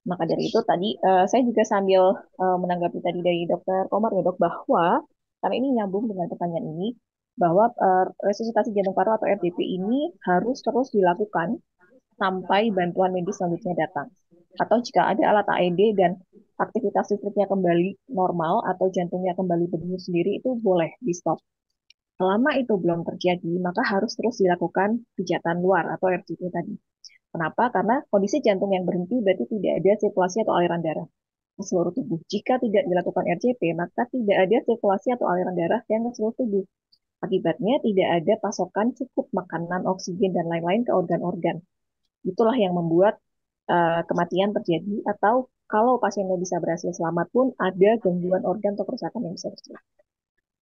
Maka dari itu tadi saya juga sambil menanggapi tadi dari Dokter Komar ya dok, bahwa karena ini nyambung dengan pertanyaan ini, bahwa resusitasi jantung paru atau RJP ini harus terus dilakukan sampai bantuan medis selanjutnya datang. Atau jika ada alat AED dan aktivitas listriknya kembali normal atau jantungnya kembali berdenyut sendiri, itu boleh di stop. Selama itu belum terjadi, maka harus terus dilakukan pijatan luar atau RJP tadi. Kenapa? Karena kondisi jantung yang berhenti berarti tidak ada sirkulasi atau aliran darah ke seluruh tubuh. Jika tidak dilakukan RJP, maka tidak ada sirkulasi atau aliran darah yang ke seluruh tubuh. Akibatnya tidak ada pasokan cukup makanan, oksigen, dan lain-lain ke organ-organ. Itulah yang membuat kematian terjadi, atau kalau pasiennya bisa berhasil selamat pun ada gangguan organ atau kerusakan yang bisa terjadi.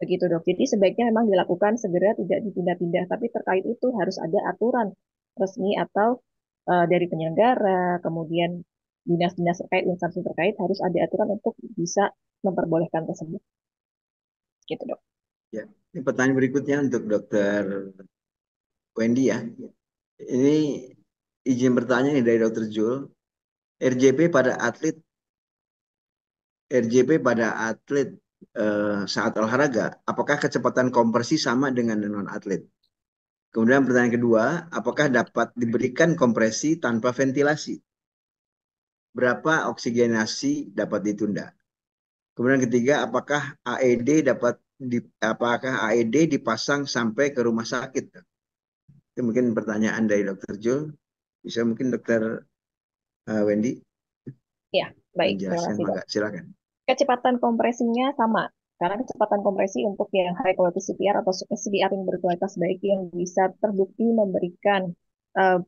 Begitu dok. Jadi sebaiknya memang dilakukan segera, tidak dipindah-pindah. Tapi terkait itu harus ada aturan resmi atau dari penyelenggara, kemudian dinas-dinas terkait, instansi terkait harus ada aturan untuk bisa memperbolehkan tersebut. Gitu dok. Ya, ini pertanyaan berikutnya untuk Dokter Wendy ya. Ini izin bertanya nih dari Dokter Jul. RJP pada atlet saat olahraga, apakah kecepatan kompresi sama dengan non-atlet? Kemudian pertanyaan kedua, apakah dapat diberikan kompresi tanpa ventilasi? Berapa oksigenasi dapat ditunda? Kemudian ketiga, apakah AED dipasang sampai ke rumah sakit? Itu mungkin pertanyaan dari Dr. Jo. Bisa mungkin Dr. Wendy Ya, baik. Terima menjelaskan, kasih, Dok. silakan. Kecepatan kompresinya sama, karena kecepatan kompresi untuk yang high quality CPR atau CPR yang berkualitas baik yang bisa terbukti memberikan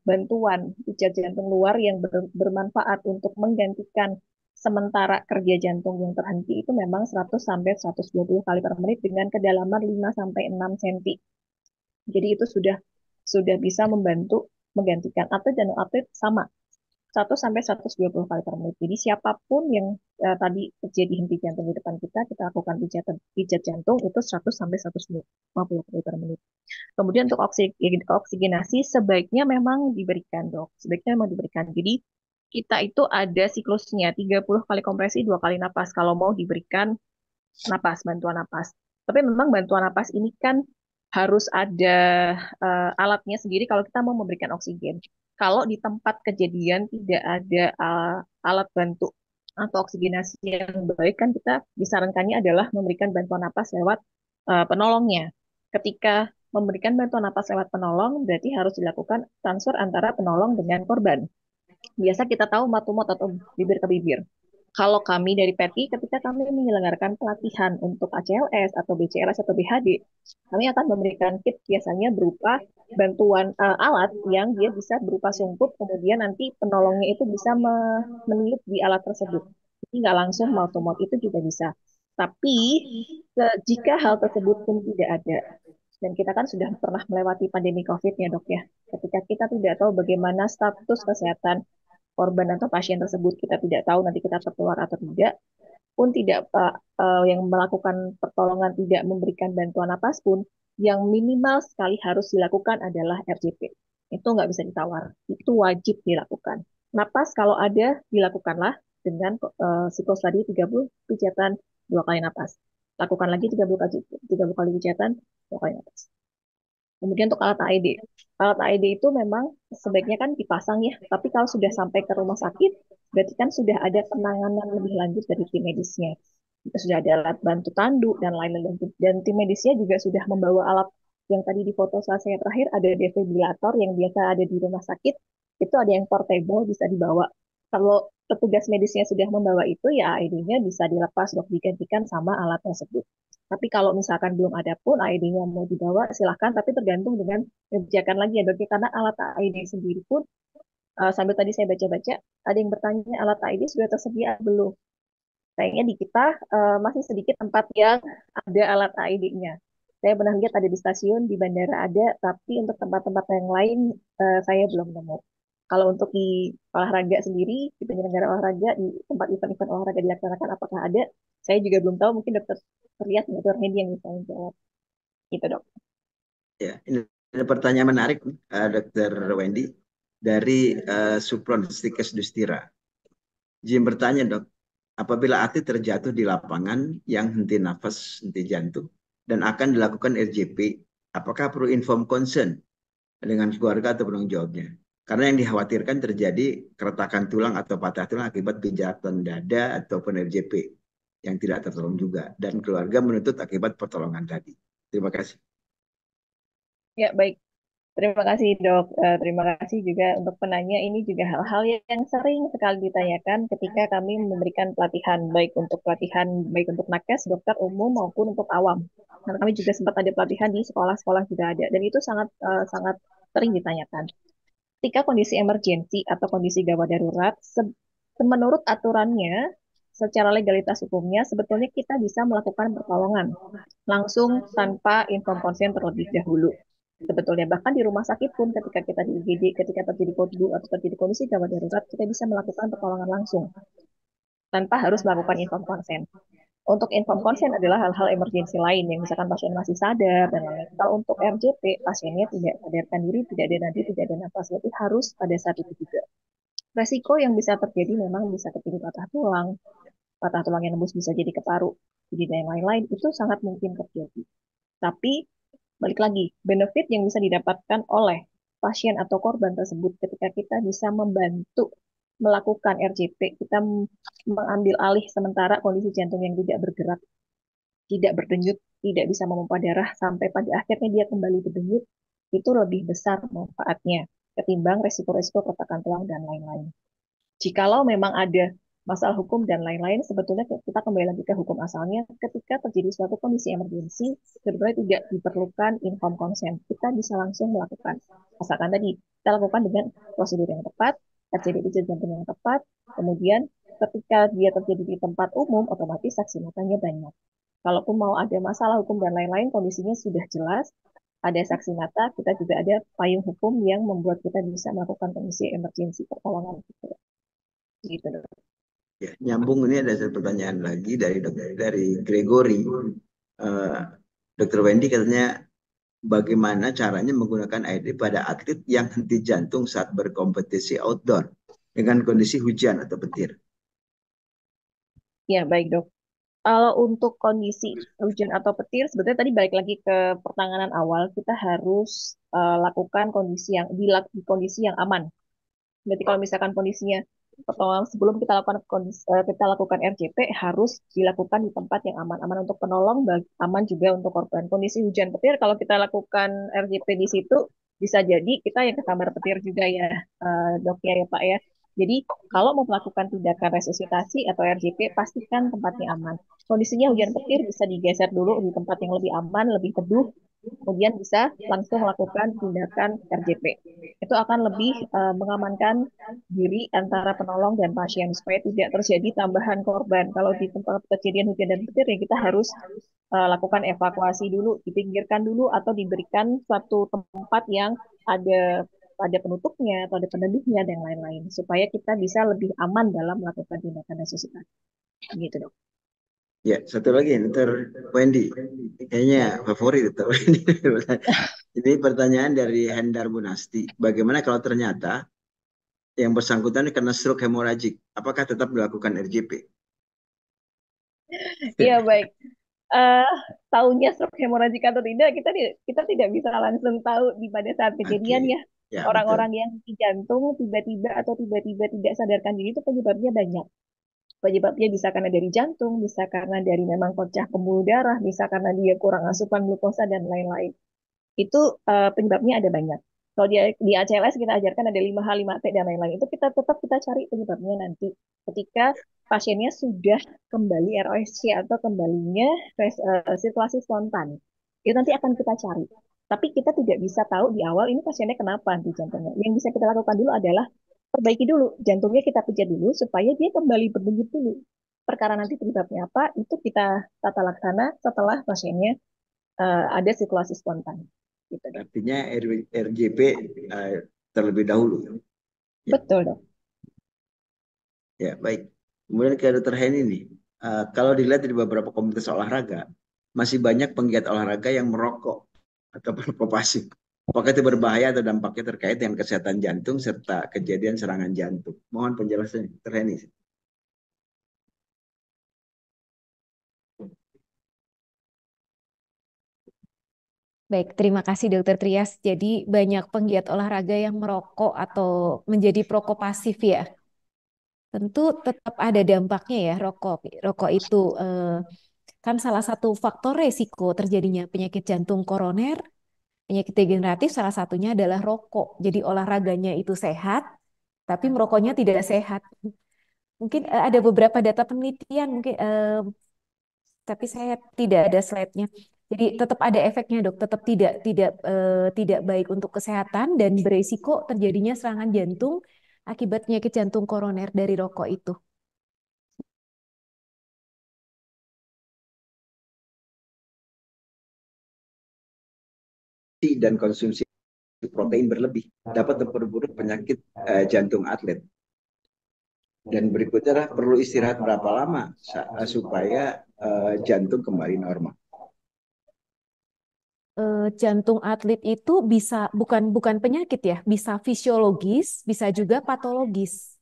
bantuan pijat jantung luar yang bermanfaat untuk menggantikan sementara kerja jantung yang terhenti itu memang 100 sampai 120 kali per menit dengan kedalaman 5 sampai 6 cm. Jadi itu sudah bisa membantu menggantikan atlet dan atlet sama 100 sampai 120 kali per menit. Jadi siapapun yang tadi terjadi henti jantung di depan kita lakukan pijat jantung itu 100 sampai 150 kali per menit. Kemudian untuk oksigenasi sebaiknya memang diberikan, Dok. Sebaiknya memang diberikan. Jadi kita itu ada siklusnya 30 kali kompresi, 2 kali napas kalau mau diberikan bantuan napas. Tapi memang bantuan napas ini kan harus ada alatnya sendiri kalau kita mau memberikan oksigen. Kalau di tempat kejadian tidak ada alat bantu atau oksigenasi yang baik, kan kita disarankannya adalah memberikan bantuan napas lewat penolongnya. Ketika memberikan bantuan napas lewat penolong, berarti harus dilakukan transfer antara penolong dengan korban. Biasa kita tahu mouth to mouth atau bibir ke bibir. Kalau kami dari PETI, ketika kami menyelenggarakan pelatihan untuk ACLS atau BCLS atau BHD, kami akan memberikan kit biasanya berupa bantuan alat yang dia bisa berupa sungkup, kemudian nanti penolongnya itu bisa meniup di alat tersebut. Jadi nggak langsung mouth to mouth, itu juga bisa. Tapi jika hal tersebut pun tidak ada, dan kita kan sudah pernah melewati pandemi COVID ya, Dok ya. Ketika kita tidak tahu bagaimana status kesehatan korban atau pasien tersebut, kita tidak tahu nanti kita tertular atau tidak, pun tidak yang melakukan pertolongan tidak memberikan bantuan napas pun, yang minimal sekali harus dilakukan adalah RJP. Itu nggak bisa ditawar, itu wajib dilakukan. Napas kalau ada, dilakukanlah dengan siklus tadi 30 pijatan, 2 kali napas. Lakukan lagi 30 kali pijatan, 2 kali napas. Kemudian untuk alat AED itu memang sebaiknya kan dipasang ya, tapi kalau sudah sampai ke rumah sakit, berarti kan sudah ada penanganan lebih lanjut dari tim medisnya. Sudah ada alat bantu tanduk dan lain-lain. Dan tim medisnya juga sudah membawa alat yang tadi di foto saat saya terakhir, ada defibrilator yang biasa ada di rumah sakit, itu ada yang portable, bisa dibawa. Kalau petugas medisnya sudah membawa itu, ya AED-nya bisa dilepas, dok, digantikan sama alat tersebut. Tapi kalau misalkan belum ada pun AED-nya mau dibawa, silahkan. Tapi tergantung dengan kebijakan lagi ya, dok. Karena alat AED sendiri pun, sambil tadi saya baca-baca, ada yang bertanya alat AED sudah tersedia belum? Kayaknya di kita masih sedikit tempat yang ada alat AED-nya. Saya pernah lihat ada di stasiun, di bandara ada, tapi untuk tempat-tempat yang lain saya belum nemu. Kalau untuk di olahraga sendiri, di penyelenggara olahraga, di tempat event-event olahraga dilaksanakan, apakah ada? Saya juga belum tahu, mungkin dokter terlihat dokter Hedi yang bisa menjawab. Gitu, Dok. Ya, ini ada pertanyaan menarik, Dokter Wendy, dari Supron Stikes Dustira. Jim bertanya, Dok, apabila atlet terjatuh di lapangan yang henti nafas, henti jantung, dan akan dilakukan RJP, apakah perlu inform consent dengan keluarga atau penanggung jawabnya? Karena yang dikhawatirkan terjadi keretakan tulang atau patah tulang akibat pijatan dada ataupun RJP yang tidak tertolong juga. Dan keluarga menuntut akibat pertolongan tadi. Terima kasih. Ya, baik. Terima kasih, Dok. Terima kasih juga untuk penanya. Ini juga hal-hal yang sering sekali ditanyakan ketika kami memberikan pelatihan, baik untuk nakes, dokter umum maupun untuk awam. Karena kami juga sempat ada pelatihan di sekolah-sekolah juga ada, dan itu sangat sering ditanyakan. Ketika kondisi emergensi atau kondisi gawat darurat, menurut aturannya, secara legalitas hukumnya, sebetulnya kita bisa melakukan pertolongan langsung tanpa inform konsen terlebih dahulu. Sebetulnya bahkan di rumah sakit pun ketika kita di IGD, ketika terjadi kodbu atau terjadi kondisi gawat darurat, kita bisa melakukan pertolongan langsung tanpa harus melakukan inform konsen. Untuk inform konsen adalah hal-hal emergensi lain yang misalkan pasien masih sadar dan lain-lain. Kalau untuk RJP, pasiennya tidak sadarkan diri, tidak ada nadi, tidak ada nafas, jadi harus pada saat itu juga. Resiko yang bisa terjadi memang bisa terjadi patah tulang yang nembus bisa jadi ke paru. jadi dan lain-lain, itu sangat mungkin terjadi. Tapi balik lagi, benefit yang bisa didapatkan oleh pasien atau korban tersebut ketika kita bisa membantu melakukan RJP, kita mengambil alih sementara kondisi jantung yang tidak bergerak, tidak berdenyut, tidak bisa memompa darah sampai pada akhirnya dia kembali berdenyut, itu lebih besar manfaatnya ketimbang resiko-resiko keretakan tulang dan lain-lain. Jikalau memang ada masalah hukum dan lain-lain, sebetulnya kita kembali lagi ke hukum asalnya. Ketika terjadi suatu kondisi emergensi, sebetulnya tidak diperlukan informed consent. Kita bisa langsung melakukan. Asalkan tadi kita lakukan dengan prosedur yang tepat, RCD pijat jantung yang tepat, kemudian ketika dia terjadi di tempat umum, otomatis saksi matanya banyak. Kalaupun mau ada masalah hukum dan lain-lain, kondisinya sudah jelas, ada saksi mata, kita juga ada payung hukum yang membuat kita bisa melakukan kondisi emergensi pertolongan. Gitu. Ya, nyambung ini ada satu pertanyaan lagi dari Gregory. Dr. Wendy katanya bagaimana caranya menggunakan AED pada atlet yang henti jantung saat berkompetisi outdoor dengan kondisi hujan atau petir? Ya, baik dok. Kalau untuk kondisi hujan atau petir, sebetulnya tadi balik lagi ke pertanganan awal, kita harus lakukan kondisi di kondisi yang aman. Berarti kalau misalkan kondisinya sebelum kita lakukan RJP harus dilakukan di tempat yang aman untuk penolong, aman juga untuk korban. Kondisi hujan petir kalau kita lakukan RJP di situ bisa jadi kita yang ke kamar petir juga ya, dok ya Pak ya. Jadi kalau mau melakukan tindakan resusitasi atau RJP pastikan tempatnya aman. Kondisinya hujan petir bisa digeser dulu di tempat yang lebih aman, lebih teduh, kemudian bisa langsung melakukan tindakan RJP. Itu akan lebih mengamankan diri antara penolong dan pasien supaya tidak terjadi tambahan korban. Kalau di tempat kejadian hujan dan petir ya kita harus lakukan evakuasi dulu, dipinggirkan dulu atau diberikan suatu tempat yang ada penutupnya atau ada peneduhnya dan lain-lain supaya kita bisa lebih aman dalam melakukan tindakan resusitasi. Gitu dok. Ya, satu lagi Dr. Wendy. Kayaknya favorit Dr. Wendy. Ini pertanyaan dari Hendar Bunasti. Bagaimana kalau ternyata yang bersangkutan karena stroke hemoragik, apakah tetap dilakukan RJP? Iya baik. Tahunya stroke hemoragik atau tidak, kita tidak bisa langsung tahu di pada saat kejadian ya. Orang-orang yang di jantung tiba-tiba tidak sadarkan diri itu penyebabnya banyak. Penyebabnya bisa karena dari jantung, bisa karena dari memang pecah pembuluh darah, bisa karena dia kurang asupan glukosa dan lain-lain. Itu penyebabnya ada banyak. Kalau di ACLS kita ajarkan ada 5H, 5T dan lain-lain. Itu kita cari penyebabnya nanti ketika pasiennya sudah kembali ROSC atau kembalinya sirkulasi spontan. Itu nanti akan kita cari. Tapi kita tidak bisa tahu di awal ini pasiennya kenapa di jantungnya. Yang bisa kita lakukan dulu adalah perbaiki dulu. Jantungnya kita pijat dulu supaya dia kembali berdenyut dulu. Perkara nanti penyebabnya apa, itu kita tata laksana setelah pasiennya ada sirkulasi spontan. Gitu. Artinya RJP terlebih dahulu. Ya. Betul dok. Ya baik. Kemudian ke Dr. Heni nih. Kalau dilihat di beberapa komunitas olahraga, masih banyak penggiat olahraga yang merokok atau berpropasi. Apakah itu berbahaya atau dampaknya terkait dengan kesehatan jantung serta kejadian serangan jantung? Mohon penjelasannya, Dr. Heni. Baik, terima kasih Dokter Trias. Jadi banyak penggiat olahraga yang merokok atau menjadi prokopasif ya. Tentu tetap ada dampaknya ya rokok. Rokok itu kan salah satu faktor resiko terjadinya penyakit jantung koroner, penyakit degeneratif salah satunya adalah rokok. Jadi olahraganya itu sehat, tapi merokoknya tidak sehat. Mungkin ada beberapa data penelitian, mungkin tapi saya tidak ada slide-nya. Jadi tetap ada efeknya dok, tetap tidak baik untuk kesehatan dan berisiko terjadinya serangan jantung akibat penyakit jantung koroner dari rokok itu. Dan konsumsi protein berlebih dapat memperburuk penyakit jantung atlet. Dan berikutnya adalah perlu istirahat berapa lama supaya jantung kembali normal. Jantung atlet itu bisa bukan penyakit ya, bisa fisiologis, bisa juga patologis.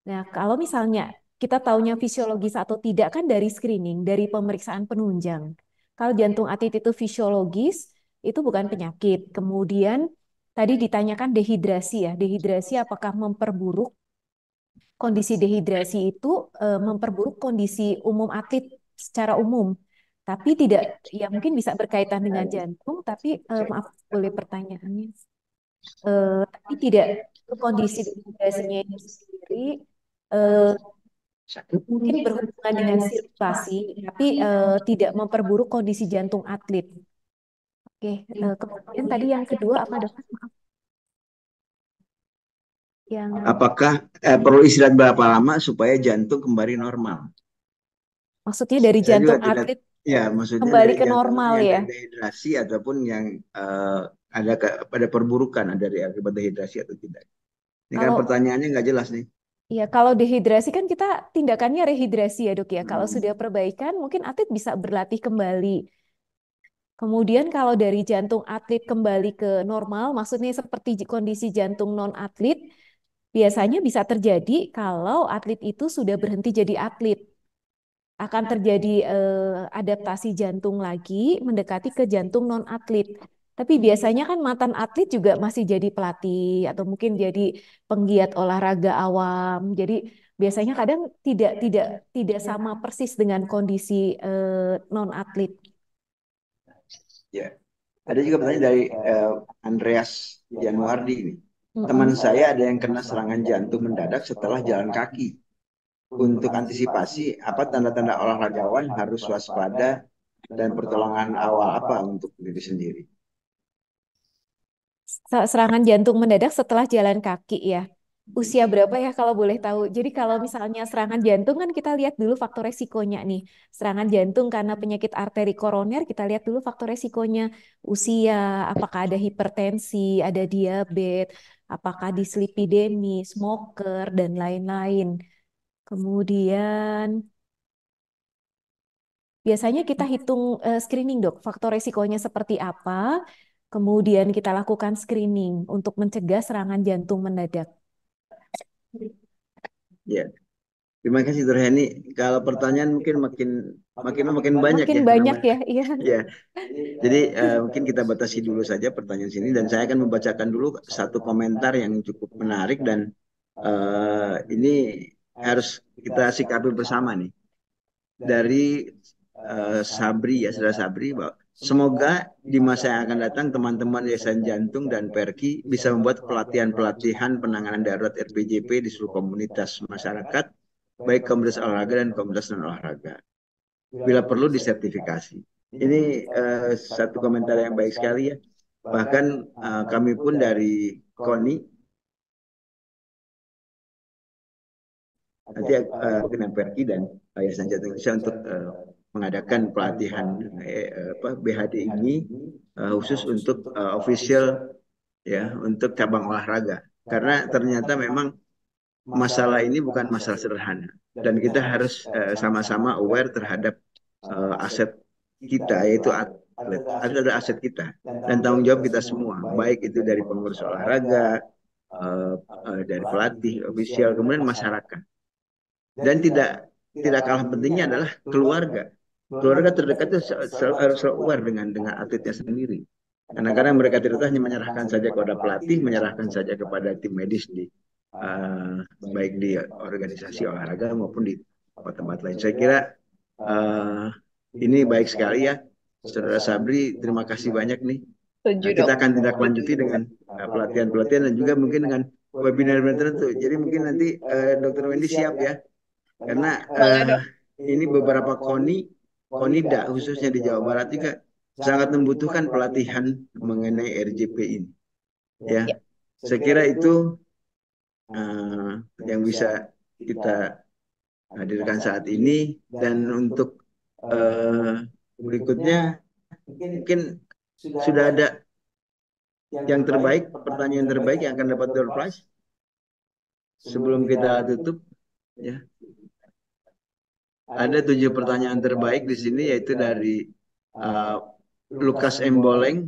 Nah, kalau misalnya kita taunya fisiologis atau tidak kan dari screening, dari pemeriksaan penunjang. Kalau jantung atlet itu fisiologis, itu bukan penyakit. Kemudian tadi ditanyakan dehidrasi ya. Dehidrasi apakah memperburuk? Kondisi dehidrasi itu memperburuk kondisi umum atlet secara umum. Tapi tidak, ya mungkin bisa berkaitan dengan jantung, tapi maaf boleh pertanyaannya. Tapi tidak kondisi dehidrasinya itu sendiri mungkin berhubungan dengan sirkulasi, tapi tidak memperburuk kondisi jantung atlet. Oke, kemudian tadi yang kedua apa dok? Maaf. Apakah perlu istirahat berapa lama supaya jantung kembali normal? Maksudnya dari jantung atlet ya, maksudnya kembali dari ke normal ya? Dehidrasi ataupun yang ada perburukan dari akibat dehidrasi atau tidak? Ini kan pertanyaannya nggak jelas nih. Iya, kalau dehidrasi kan kita tindakannya rehidrasi ya dok ya. Kalau sudah perbaikan mungkin atlet bisa berlatih kembali. Kemudian kalau dari jantung atlet kembali ke normal, maksudnya seperti kondisi jantung non-atlet, biasanya bisa terjadi kalau atlet itu sudah berhenti jadi atlet. Akan terjadi adaptasi jantung lagi mendekati ke jantung non-atlet. Tapi biasanya kan mantan atlet juga masih jadi pelatih atau mungkin jadi penggiat olahraga awam. Jadi biasanya kadang tidak sama persis dengan kondisi non-atlet. Ya, ada juga pertanyaan dari Andreas Januardi ini. Teman saya ada yang kena serangan jantung mendadak setelah jalan kaki. Untuk antisipasi, apa tanda-tanda olahragawan harus waspada dan pertolongan awal apa untuk diri sendiri? Serangan jantung mendadak setelah jalan kaki ya. Usia berapa ya kalau boleh tahu? Jadi kalau misalnya serangan jantung kan kita lihat dulu faktor resikonya nih. Serangan jantung karena penyakit arteri koroner kita lihat dulu faktor resikonya. Usia, apakah ada hipertensi, ada diabetes, apakah dislipidemi, smoker, dan lain-lain. Kemudian biasanya kita hitung screening dok, faktor resikonya seperti apa. Kemudian kita lakukan screening untuk mencegah serangan jantung mendadak. Ya, terima kasih Dr. Heni. Kalau pertanyaan mungkin makin banyak makin banyak ya. Iya. Ya. Jadi mungkin kita batasi dulu saja pertanyaan sini dan saya akan membacakan dulu satu komentar yang cukup menarik dan ini harus kita sikapi bersama nih. Dari Sabri ya, saudara Sabri, bahwa semoga di masa yang akan datang teman-teman Yayasan Jantung dan Perki bisa membuat pelatihan-pelatihan penanganan darurat RPJP di seluruh komunitas masyarakat, baik komunitas olahraga dan komunitas non olahraga. Bila perlu disertifikasi. Ini satu komentar yang baik sekali ya. Bahkan kami pun dari KONI nanti dengan Perki dan Yayasan Jantung Indonesia untuk mengadakan pelatihan BHD ini khusus untuk official ya, untuk cabang olahraga, karena ternyata memang masalah ini bukan masalah sederhana dan kita harus sama-sama aware terhadap aset kita, yaitu atlet. Atlet adalah aset kita dan tanggung jawab kita semua, baik itu dari pengurus olahraga, dari pelatih, official, kemudian masyarakat. Dan tidak kalah pentingnya adalah keluarga. Keluarga terdekat itu harus selalu aware dengan atletnya sendiri. Kadang-kadang mereka tidak hanya menyerahkan saja kepada pelatih, menyerahkan saja kepada tim medis di baik di organisasi olahraga maupun di tempat lain. Saya kira ini baik sekali ya, Saudara Sabri. Terima kasih banyak nih. Kita akan tindak lanjuti dengan pelatihan-pelatihan dan juga mungkin dengan webinar-webinar tertentu. Jadi mungkin nanti Dr. Wendy siap ya, karena ini beberapa KONIDA khususnya di Jawa Barat juga sangat membutuhkan pelatihan mengenai RJP ini. Ya, saya kira itu yang bisa kita hadirkan saat ini. Dan untuk berikutnya mungkin sudah ada yang terbaik, pertanyaan terbaik yang akan dapat door prize sebelum kita tutup ya. Ada 7 pertanyaan terbaik di sini, yaitu dari Lukas Emboleng,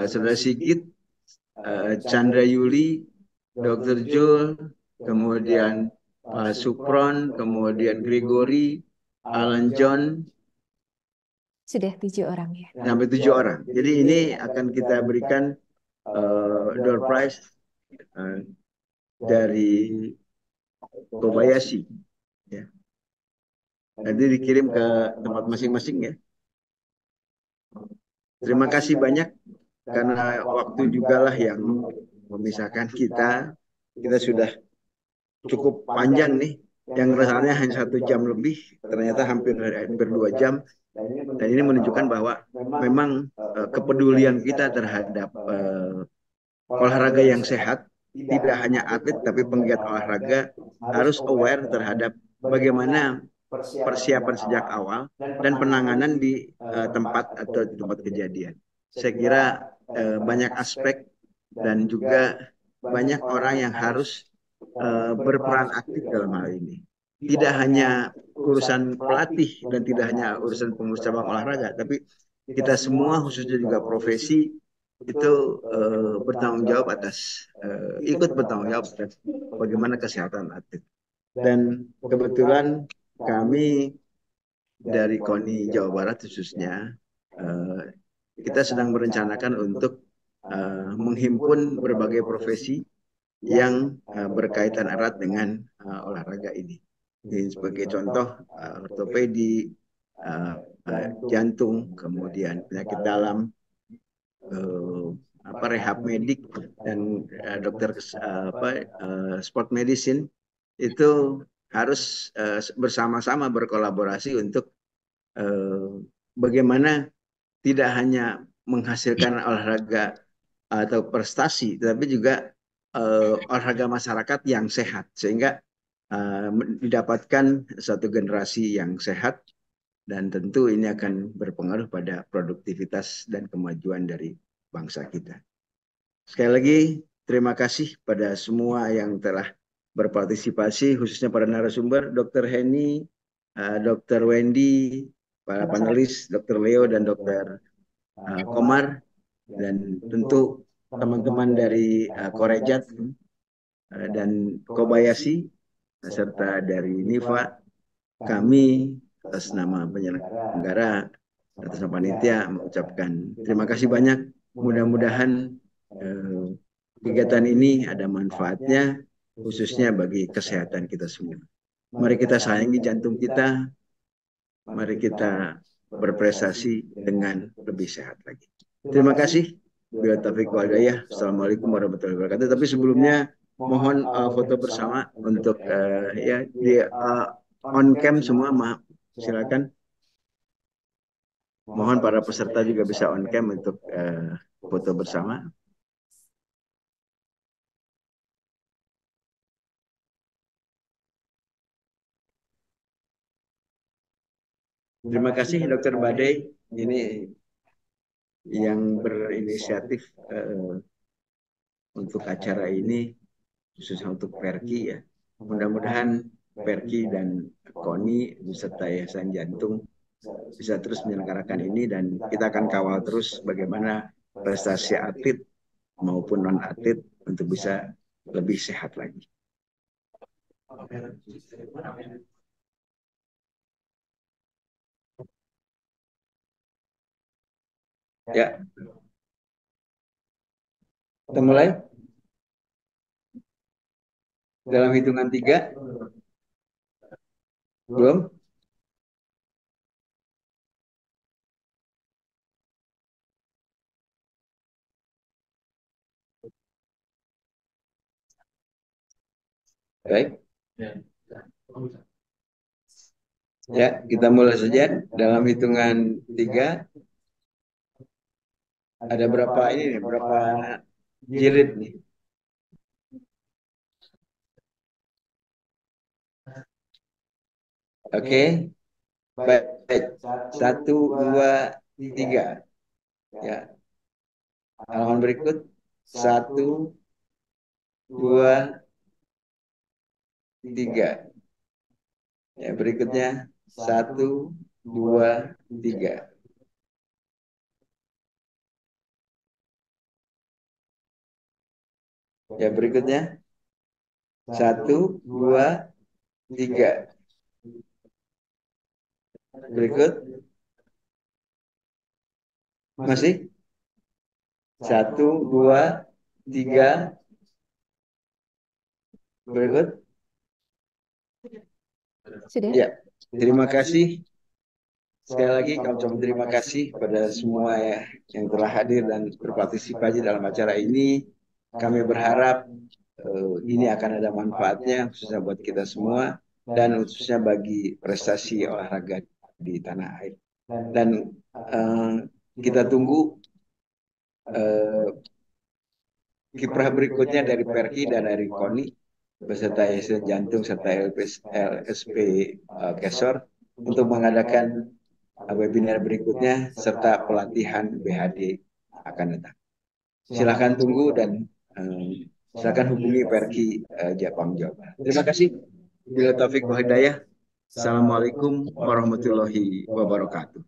Saudara Sigit, Chandra Yuli, Dr. Jul, kemudian Supron, kemudian Gregory, Alan John, sudah 7 orang ya. sampai 7 orang. Jadi ini akan kita berikan door prize dari Kobayashi. Ya. Nanti dikirim ke tempat masing-masing ya. Terima kasih banyak karena waktu juga lah yang memisahkan kita. Kita sudah cukup panjang nih. Yang rasanya hanya 1 jam lebih, ternyata hampir 2 jam. Dan ini menunjukkan bahwa memang kepedulian kita terhadap olahraga yang sehat, tidak hanya atlet tapi penggiat olahraga harus aware terhadap bagaimana persiapan sejak awal dan penanganan di tempat atau di tempat kejadian. Saya kira banyak aspek dan juga banyak orang yang harus berperan aktif dalam hal ini. Tidak hanya urusan pelatih dan tidak hanya urusan pengurus cabang olahraga, tapi kita semua khususnya juga profesi itu bertanggung jawab atas ikut bertanggung jawab atas bagaimana kesehatan atlet. Dan kebetulan kami dari KONI Jawa Barat khususnya kita sedang merencanakan untuk menghimpun berbagai profesi yang berkaitan erat dengan olahraga ini. Jadi sebagai contoh ortopedi, jantung, kemudian penyakit dalam, rehab medik dan dokter sport medicine itu harus bersama-sama berkolaborasi untuk bagaimana tidak hanya menghasilkan olahraga atau prestasi, tetapi juga olahraga masyarakat yang sehat, sehingga didapatkan satu generasi yang sehat, dan tentu ini akan berpengaruh pada produktivitas dan kemajuan dari bangsa kita. Sekali lagi, terima kasih pada semua yang telah berpartisipasi, khususnya pada narasumber, Dr. Heni, Dr. Wendy, para panelis, Dr. Leo dan Dr. Komar, dan tentu teman-teman dari Korejat dan Kobayashi, serta dari NIFA. Kami atas nama penyelenggara, atas nama panitia mengucapkan terima kasih banyak. Mudah-mudahan kegiatan ini ada manfaatnya, khususnya bagi kesehatan kita semua. Mari kita sayangi jantung kita, mari kita berprestasi dengan lebih sehat lagi. Terima kasih. Bila taufiq wal hidayah. Assalamualaikum warahmatullahi wabarakatuh. Tapi sebelumnya mohon foto bersama untuk ya di on cam semua, maaf, silakan. Mohon para peserta juga bisa on cam untuk foto bersama. Terima kasih Dr. Badai, ini yang berinisiatif untuk acara ini, khususnya untuk Perki ya. Mudah-mudahan Perki dan KONI beserta Yayasan Jantung bisa terus menyelenggarakan ini, dan kita akan kawal terus bagaimana prestasi atlet maupun non-atlet untuk bisa lebih sehat lagi. Ya, kita mulai dalam hitungan 3. Belum? Baik. Ya, kita mulai saja dalam hitungan 3. Ada berapa ini nih, berapa jilid nih? Oke, baik. 1, 2, 3. Ya, halaman berikut 1, 2, 3. Ya, berikutnya 1, 2, 3. Ya, berikutnya 1, 2, 3. Berikut. Masih? 1, 2, 3. Berikut. Sudah? Ya, terima kasih. Sekali lagi kami ucapkan terima kasih pada semua yang telah hadir dan berpartisipasi dalam acara ini. Kami berharap ini akan ada manfaatnya khususnya buat kita semua dan khususnya bagi prestasi olahraga di tanah air. Dan kita tunggu kiprah berikutnya dari Perki dan dari KONI beserta Yayasan Jantung serta LSP Kesor untuk mengadakan webinar berikutnya serta pelatihan BHD akan datang. Silahkan tunggu dan silakan hubungi Perki Japang Jawa Barat. Terima kasih. Bila taufik wa hidayah. Assalamualaikum warahmatullahi wabarakatuh.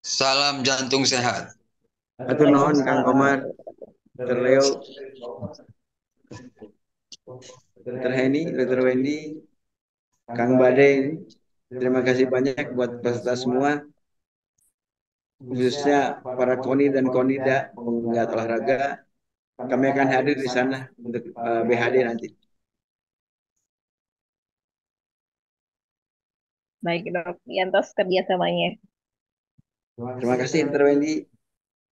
Salam jantung sehat. Atur nuhun Kang Komar, Dr. Leo, Dr. Heni, Dr. Wendy, Kang Bade. Terima kasih banyak buat peserta semua, khususnya para KONI dan KONIDA penggiat olahraga. Kami akan hadir di sana untuk BHD nanti. Baik dok, atas kerjasamanya. Terima kasih Dr. Wendy.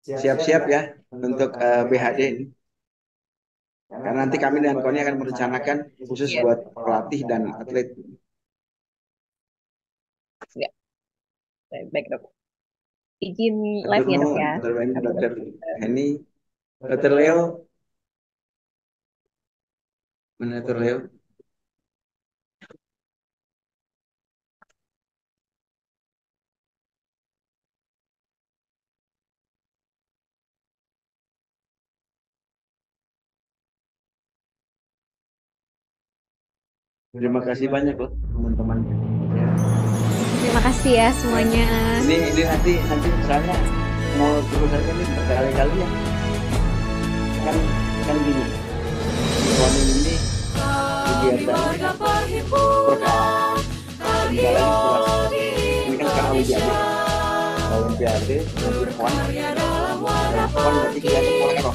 Siap-siap ya untuk BHD ini. Karena nanti kami dengan KONI akan merencanakan khusus buat pelatih dan atlet. Ya. Baik dok. Izin live ya dok ya. Dr. Wendy, Dr. Heni, Dr. Leo. Mana Dr. Leo? Terima kasih banyak loh teman-teman. Ya. Terima kasih ya semuanya. Ini nanti misalnya mau terus aja nih berkali-kali ya. Kan gini. KONI ini kegiatannya berkala. Ini kan sekarang Olimpiade, PON berarti kita ada